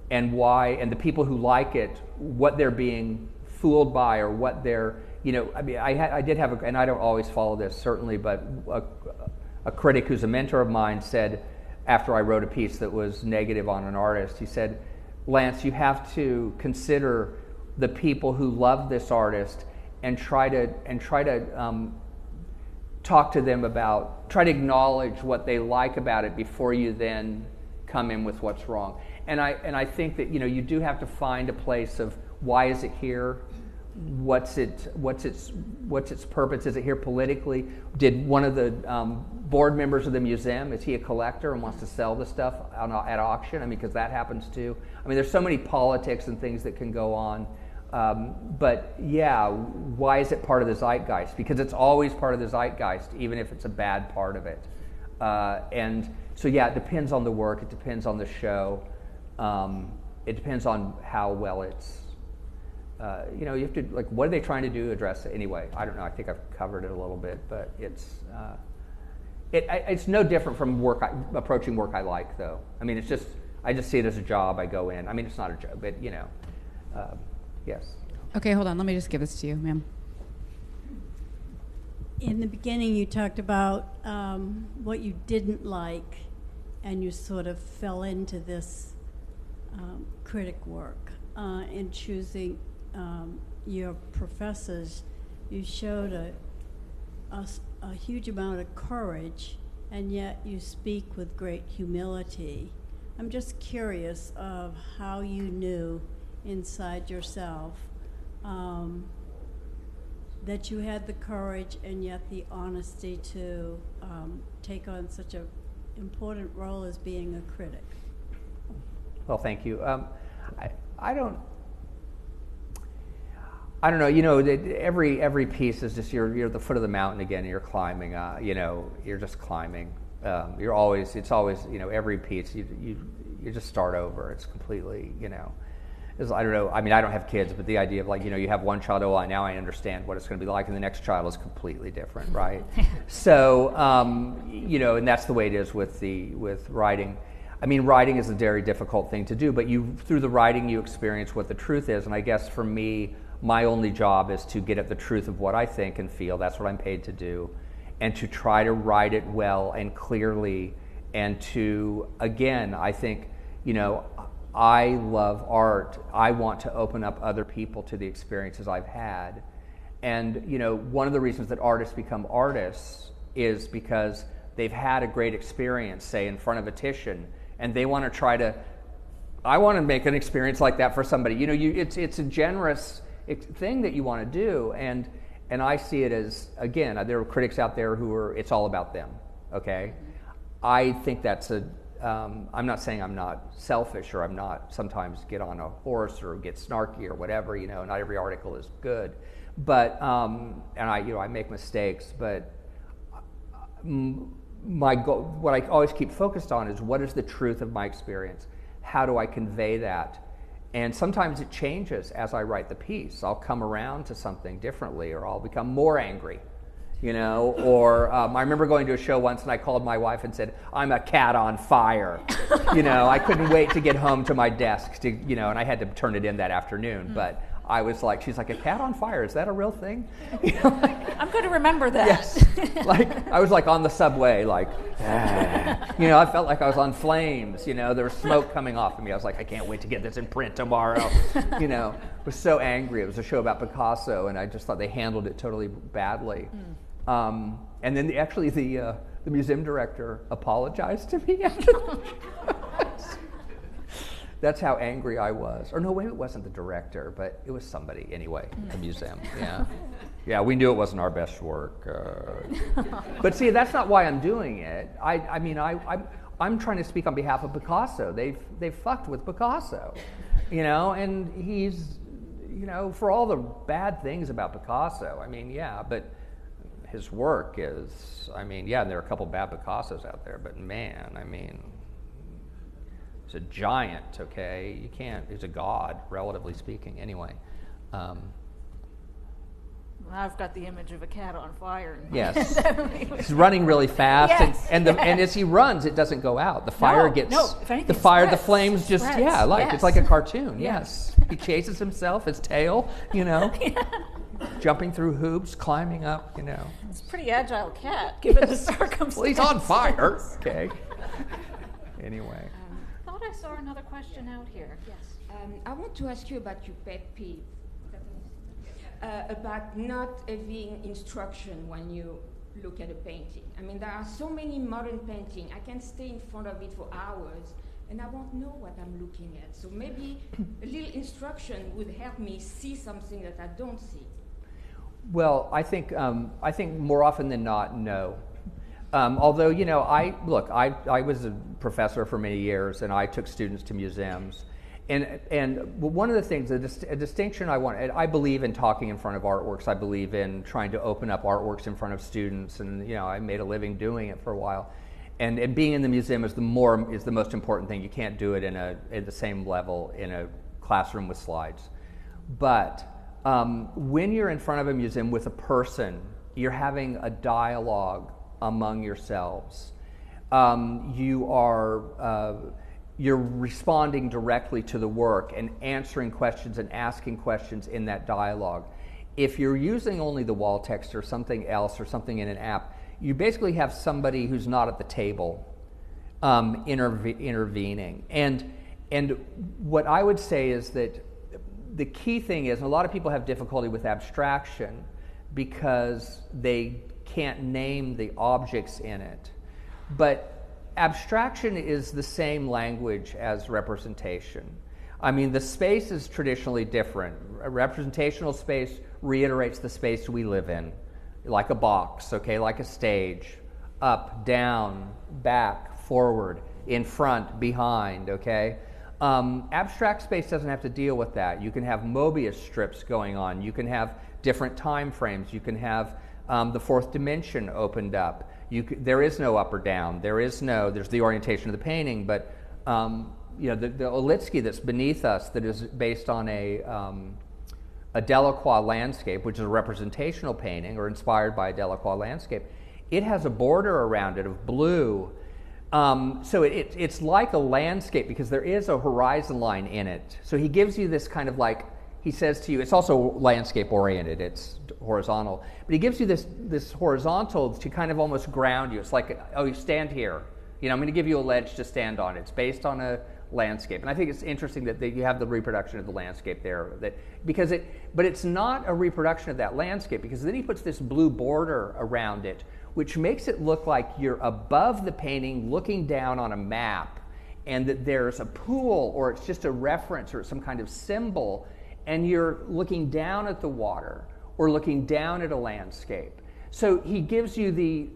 and why, and the people who like it, what they're being fooled by, or what they're, you know, I mean, I did have, and I don't always follow this certainly, but a critic who's a mentor of mine said, after I wrote a piece that was negative on an artist, he said, Lance, you have to consider the people who love this artist and try to talk to them about, try to acknowledge what they like about it before you then come in with what's wrong. And I think that, you know, you do have to find a place of why is it here? What's its purpose? Is it here politically? Did one of the board members of the museum, is he a collector and wants to sell the stuff at auction? I mean, because that happens too. I mean, there's so many politics and things that can go on. But yeah, why is it part of the zeitgeist? Because it's always part of the zeitgeist, even if it's a bad part of it. And so yeah, it depends on the work, it depends on the show, it depends on how well it's, you know, you have to, like, what are they trying to do, address it anyway? I don't know, I think I've covered it a little bit, but it's no different from approaching work I like, though. I mean, it's just, I just see it as a job, I go in. I mean, it's not a job, but, you know, yes. Okay, hold on. Let me just give this to you, ma'am. In the beginning, you talked about what you didn't like, and you sort of fell into this critic work. In choosing your professors, you showed a huge amount of courage, and yet you speak with great humility. I'm just curious of how you knew inside yourself that you had the courage and yet the honesty to take on such an important role as being a critic. Well, thank you. I don't know. You know, every piece is just you're at the foot of the mountain again, and you're climbing. You know, you're just climbing. It's always, you know, every piece you just start over. It's completely, you know. I don't know. I mean, I don't have kids, but the idea of, like, you know, you have one child. Oh, now I understand what it's going to be like, and the next child is completely different, right? So, you know, and that's the way it is with writing. I mean, writing is a very difficult thing to do, but through the writing you experience what the truth is. And I guess for me, my only job is to get at the truth of what I think and feel. That's what I'm paid to do, and to try to write it well and clearly and to, again, I think, I love art. I want to open up other people to the experiences I've had. And, one of the reasons that artists become artists is because they've had a great experience, say, in front of a Titian, and they want to I want to make an experience like that for somebody. It's a generous thing that you want to do, and I see it as, again, there are critics out there it's all about them, okay? I think that's I'm not saying I'm not selfish or I'm not sometimes get on a horse or get snarky or whatever, not every article is good. But, and I make mistakes, but my goal, what I always keep focused on is what is the truth of my experience? How do I convey that? And sometimes it changes as I write the piece. I'll come around to something differently, or I'll become more angry, or I remember going to a show once and I called my wife and said, I'm a cat on fire. I couldn't wait to get home to my desk and I had to turn it in that afternoon. But I was like, she's like, a cat on fire, is that a real thing? I'm going to remember that. Yes. I was like on the subway, I felt like I was on flames, there was smoke coming off of me. I was like, I can't wait to get this in print tomorrow. I was so angry. It was a show about Picasso, and I just thought they handled it totally badly. And then the museum director apologized to me after the show. That's how angry I was. Or no, wait, it wasn't the director, but it was somebody anyway at the museum. Yeah. Yeah, we knew it wasn't our best work. But see, that's not why I'm doing it. I'm trying to speak on behalf of Picasso. They've fucked with Picasso, and he's, for all the bad things about Picasso, but his work is, there are a couple bad Picassos out there, but man, he's a giant, okay? He's a god, relatively speaking, anyway. I've got the image of a cat on fire. Yes. He's running really fast, yes, and as he runs, it doesn't go out. The fire gets, if anything, the flames just, spreads. Yes. It's like a cartoon, yes. He chases himself, his tail, jumping through hoops, climbing up, It's a pretty agile cat, given the circumstances. Well, he's on fire, okay. Anyway. I thought I saw another question out here. Yes. I want to ask you about your pet peeve, about not having instruction when you look at a painting. There are so many modern paintings. I can stay in front of it for hours, and I won't know what I'm looking at. So maybe a little instruction would help me see something that I don't see. Well, I think more often than not, no. Although, I was a professor for many years, and I took students to museums. And one of the things, a distinction I believe in talking in front of artworks. I believe in trying to open up artworks in front of students, and I made a living doing it for a while. And being in the museum is the most important thing. You can't do it at the same level in a classroom with slides. But when you're in front of a museum with a person, you're having a dialogue among yourselves. You're responding directly to the work and answering questions and asking questions in that dialogue. If you're using only the wall text or something else or something in an app, you basically have somebody who's not at the table intervening. And what I would say is that the key thing is, and a lot of people have difficulty with abstraction because they can't name the objects in it. But abstraction is the same language as representation. The space is traditionally different. A representational space reiterates the space we live in, like a box, okay, like a stage, up, down, back, forward, in front, behind, okay? Abstract space doesn't have to deal with that. You can have Mobius strips going on. You can have different time frames. You can have the fourth dimension opened up. There is no up or down. There's the orientation of the painting, but the Olitsky that's beneath us, that is based on a Delacroix landscape, which is a representational painting or inspired by a Delacroix landscape. It has a border around it of blue. So it's like a landscape because there is a horizon line in it. So he gives you this kind of he says to you, it's also landscape oriented, it's horizontal, but he gives you this horizontal to kind of almost ground you. It's like, oh, you stand here, You know, I'm going to give you a ledge to stand on. It's based on a landscape, and I think it's interesting that you have the reproduction of the landscape there. But it's not a reproduction of that landscape, because then he puts this blue border around it, which makes it look like you're above the painting, looking down on a map, and that there's a pool, or it's just a reference, or some kind of symbol, and you're looking down at the water, or looking down at a landscape. So he gives you the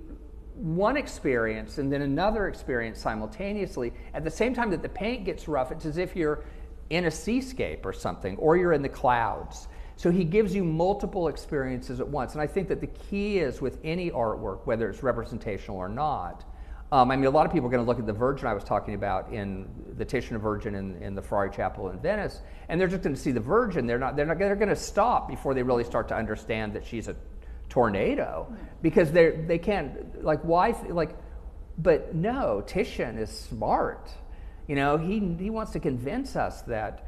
one experience and then another experience simultaneously. At the same time that the paint gets rough, it's as if you're in a seascape or something, or you're in the clouds. So he gives you multiple experiences at once. And I think that the key is with any artwork, whether it's representational or not, I mean, a lot of people are going to look at the Virgin I was talking about in the Titian Virgin in the Ferrari Chapel in Venice, and they're just going to see the Virgin. They're going to stop before they really start to understand that she's a tornado, because they can't, like, why, like, but no, Titian is smart. You know, he wants to convince us that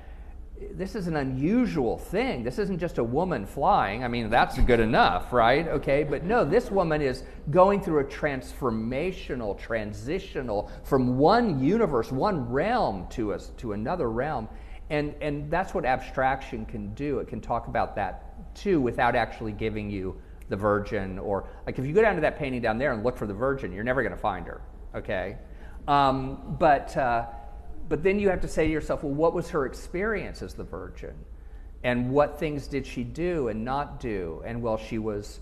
this is an unusual thing. This isn't just a woman flying. I mean, that's good enough, right? Okay, but no, this woman is going through a transitional from one universe, one realm to another realm. And that's what abstraction can do. It can talk about that too without actually giving you the Virgin, or like if you go down to that painting down there and look for the Virgin, you're never going to find her, okay? But then you have to say to yourself, well, what was her experience as the Virgin? And what things did she do and not do? And well, she was,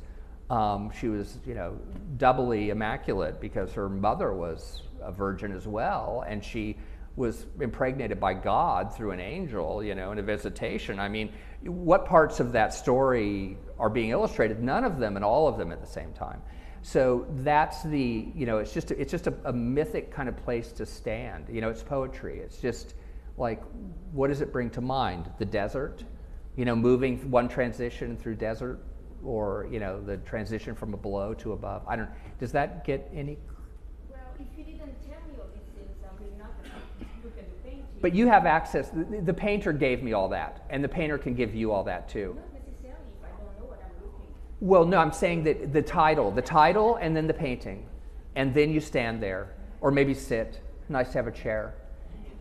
you know, doubly immaculate because her mother was a virgin as well, and she was impregnated by God through an angel, you know, in a visitation. I mean, what parts of that story are being illustrated? None of them and all of them at the same time. So that's the, you know, it's just a mythic kind of place to stand. You know, it's poetry. It's just like, what does it bring to mind? The desert, you know, moving one transition through desert, or, you know, the transition from a below to above. I don't, does that get any? Well, if you didn't tell me all these things, I would not look at the painting. But you have access. The painter gave me all that, and the painter can give you all that too. Not necessarily if I don't know what I'm looking at. Well, no, I'm saying that the title and then the painting, and then you stand there, or maybe sit. Nice to have a chair.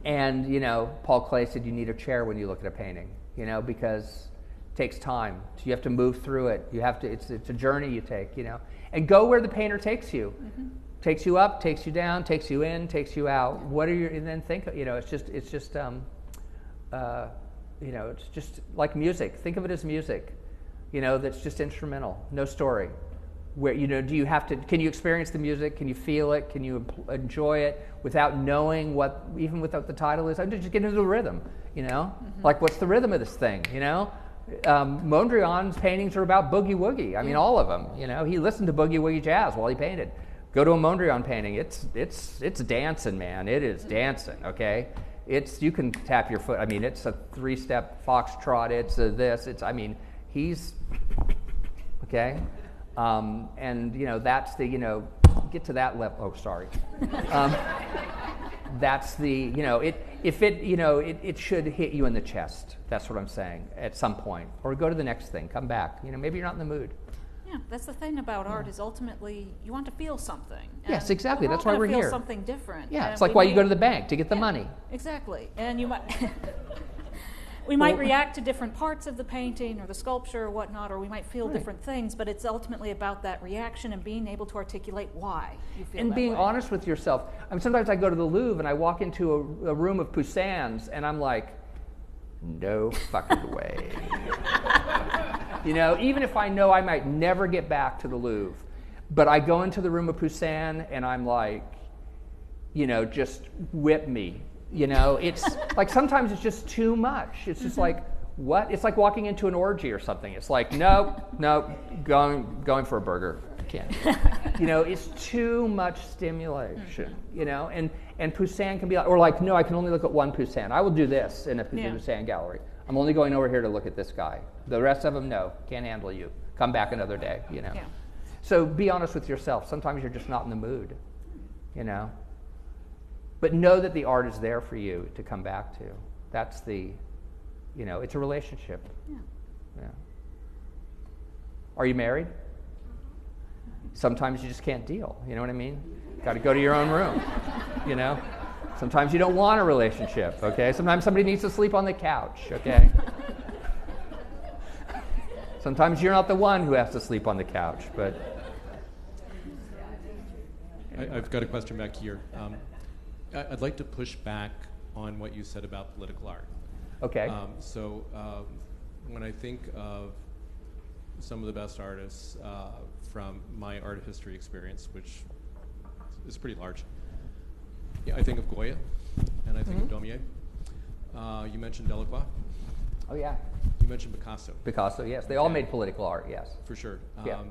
And, you know, Paul Klee said you need a chair when you look at a painting, you know, because it takes time. So you have to move through it. You have to, it's a journey you take, you know. And go where the painter takes you. Mm-hmm. Takes you up, takes you down, takes you in, takes you out. What are your, and then think, you know, it's just you know, it's just like music. Think of it as music, you know, that's just instrumental, no story. Where, you know, do you have to, can you experience the music? Can you feel it? Can you enjoy it without knowing what, even without the title is? Just get into the rhythm, you know? Mm-hmm. Like, what's the rhythm of this thing, you know? Mondrian's paintings are about boogie woogie. I mean, all of them, you know? He listened to boogie woogie jazz while he painted. Go to a Mondrian painting, it's dancing, man. It is dancing, okay? It's, you can tap your foot. I mean, it's a 3-step foxtrot. It's a this. It's, I mean, he's, okay? And, you know, that's the, you know, get to that level. Oh, sorry. That's the, you know, it should hit you in the chest. That's what I'm saying at some point. Or go to the next thing. Come back. You know, maybe you're not in the mood. Yeah, that's the thing about art is ultimately you want to feel something. Yes, exactly. That's why we're feel here. Something different. Yeah, it's like why you go to the bank, to get the money. Exactly. And you might we might react to different parts of the painting or the sculpture or whatnot, or we might feel different things, but it's ultimately about that reaction and being able to articulate why you feel and that being way. honest with yourself. I mean, sometimes I go to the Louvre and I walk into a room of Poussins and I'm like, no fucking way. You know, even if I know I might never get back to the Louvre, but I go into the room of Poussin and I'm like, you know, just whip me. You know, it's like sometimes it's just too much. It's just like, what? It's like walking into an orgy or something. It's like, nope, going for a burger. I can't. You know, it's too much stimulation, you know, and Poussin can be like, or like, no, I can only look at one Poussin. I will do this in a Poussin gallery. I'm only going over here to look at this guy. The rest of them, no, can't handle you. Come back another day, you know. Yeah. So be honest with yourself. Sometimes you're just not in the mood, you know. But know that the art is there for you to come back to. That's the, you know, it's a relationship. Yeah. Yeah. Are you married? Sometimes you just can't deal, you know what I mean? Got to go to your own room, you know? Sometimes you don't want a relationship, okay? Sometimes somebody needs to sleep on the couch, okay? Sometimes you're not the one who has to sleep on the couch, but... I've got a question back here. I'd like to push back on what you said about political art. Okay. When I think of some of the best artists from my art history experience, which is pretty large, I think of Goya, and I think of Daumier. You mentioned Delacroix. Oh, yeah. You mentioned Picasso. Picasso, yes. They all made political art, yes. For sure. Yeah.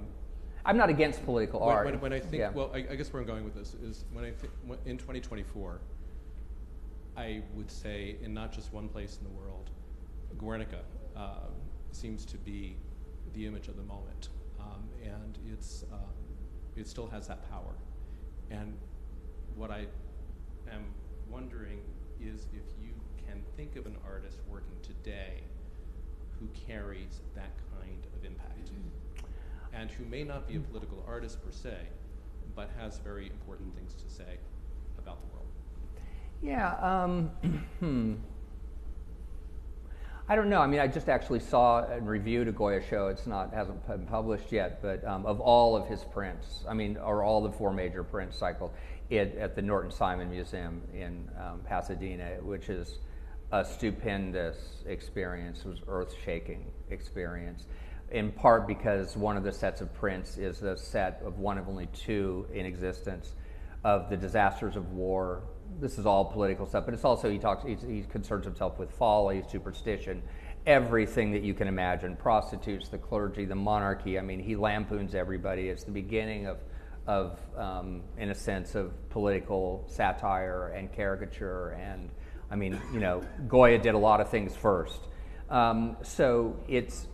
I'm not against political art. When I think, yeah. well, I guess where I'm going with this is when I think in 2024, I would say in not just one place in the world, Guernica seems to be the image of the moment, and it still has that power. And what I am wondering is if you can think of an artist working today who carries that kind of impact, and who may not be a political artist per se, but has very important things to say about the world. Yeah, I don't know. I mean, I just actually saw and reviewed a Goya show. Hasn't been published yet, but of all of his prints, I mean, or all the 4 major print cycles at the Norton Simon Museum in Pasadena, which is a stupendous experience. It was earth-shaking experience, in part because one of the sets of prints is a set of one of only 2 in existence of the disasters of war. This is all political stuff, but it's also, he concerns himself with folly, superstition, everything that you can imagine, prostitutes, the clergy, the monarchy. I mean, he lampoons everybody. It's the beginning of in a sense, of political satire and caricature. And I mean, you know, Goya did a lot of things first. So it's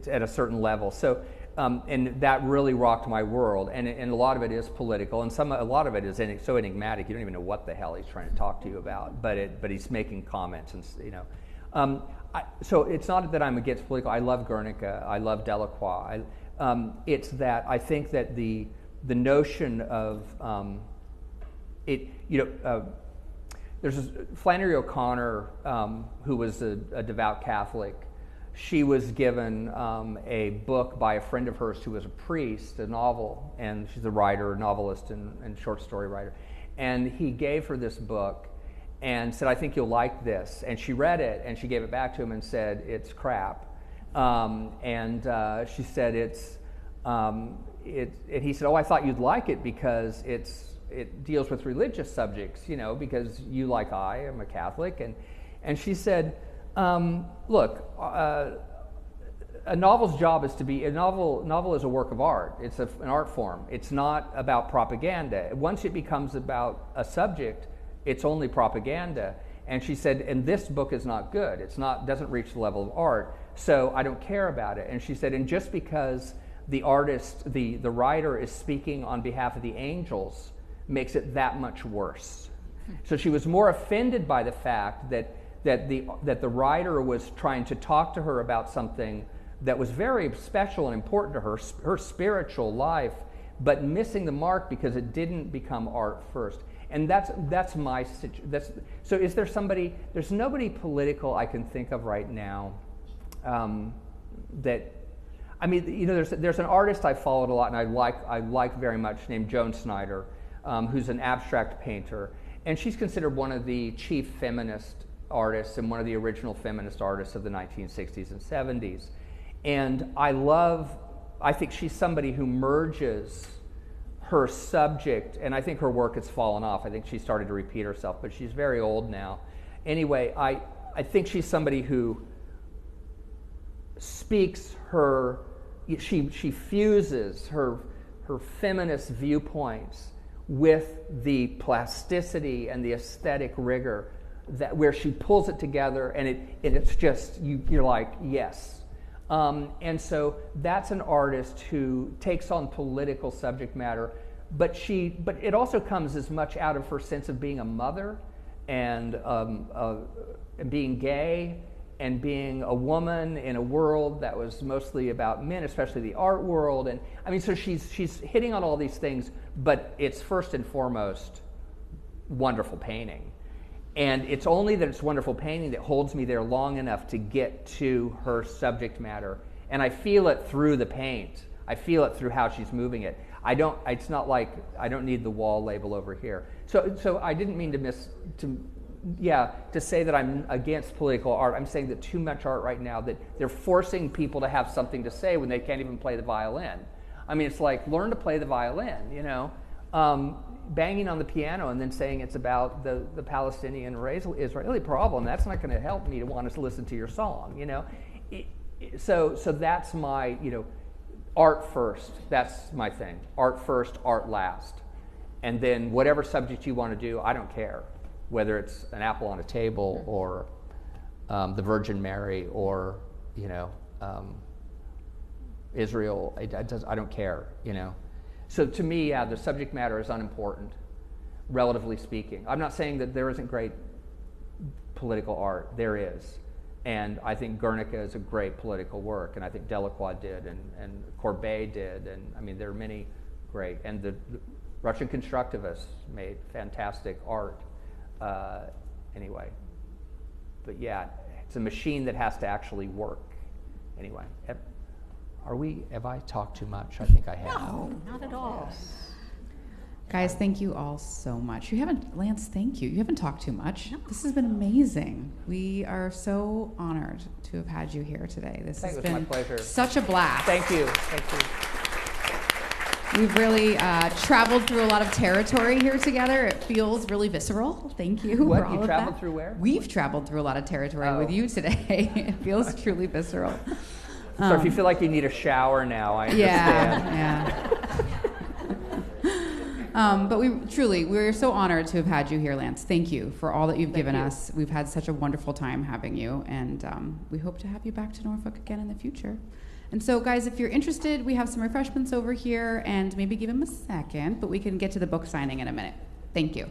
at a certain level. So, and that really rocked my world. And a lot of it is political, and a lot of it is so enigmatic. You don't even know what the hell he's trying to talk to you about. But he's making comments, and you know. So it's not that I'm against political. I love Guernica. I love Delacroix. It's that I think that the notion of it. You know, there's Flannery O'Connor, who was a devout Catholic. She was given a book by a friend of hers who was a priest, a novel, and she's a writer, novelist, and short story writer. And he gave her this book and said, "I think you'll like this." And she read it, and she gave it back to him and said, "It's crap." She said, and he said, "Oh, I thought you'd like it because it deals with religious subjects, you know, because you, like I am a Catholic." And she said, "Look, a novel's job is to be a novel is a work of art. It's an art form. It's not about propaganda. Once it becomes about a subject, it's only propaganda." And she said, "And this book is not good. Doesn't reach the level of art. So I don't care about it." And she said, "And just because the artist, the writer is speaking on behalf of the angels makes it that much worse." So she was more offended by the fact that the writer was trying to talk to her about something that was very special and important to her spiritual life, but missing the mark because it didn't become art first. And that's my situation. So is there somebody? There's nobody political I can think of right now. That, I mean, you know, there's an artist I followed a lot and I like very much, named Joan Snyder, who's an abstract painter, and she's considered one of the chief feminist artists and one of the original feminist artists of the 1960s and 70s. And I think she's somebody who merges her subject, and I think her work has fallen off. I think she started to repeat herself, but she's very old now. Anyway, I think she's somebody who speaks she fuses her feminist viewpoints with the plasticity and the aesthetic rigor where she pulls it together, and it's just, you're like, yes. And so that's an artist who takes on political subject matter, but it also comes as much out of her sense of being a mother and being gay and being a woman in a world that was mostly about men, especially the art world. And I mean, so she's hitting on all these things, but it's first and foremost wonderful painting. And it's only that it's wonderful painting that holds me there long enough to get to her subject matter. And I feel it through the paint. I feel it through how she's moving it. It's not like I don't need the wall label over here. So I didn't mean to say that I'm against political art. I'm saying that too much art right now, that they're forcing people to have something to say when they can't even play the violin. I mean, it's like, learn to play the violin, you know? Banging on the piano and then saying it's about the Palestinian-Israeli problem, that's not going to help me to want to listen to your song, you know? So that's my, you know, art first. That's my thing. Art first, art last. And then whatever subject you want to do, I don't care. Whether it's an apple on a table or the Virgin Mary or, you know, Israel, I don't care, you know. So to me, yeah, the subject matter is unimportant, relatively speaking. I'm not saying that there isn't great political art. There is. And I think Guernica is a great political work, and I think Delacroix did, and Courbet did, and I mean, there are many great. And the Russian constructivists made fantastic art anyway. But yeah, it's a machine that has to actually work. Anyway, have I talked too much? I think I have. No, not at all. Guys, thank you all so much. Lance, thank you. You haven't talked too much. This has been amazing. We are so honored to have had you here today. This has been my pleasure. Such a blast. Thank you. Thank you. We've really traveled through a lot of territory here together. It feels really visceral. Thank you What? for all You of traveled that. through where? We've traveled through a lot of territory with you today. It feels truly visceral. So if you feel like you need a shower now, I understand. Yeah. But we're so honored to have had you here, Lance. Thank you for all that you've given us. We've had such a wonderful time having you, and we hope to have you back to Norfolk again in the future. And so, guys, if you're interested, we have some refreshments over here, and maybe give him a second, but we can get to the book signing in a minute. Thank you.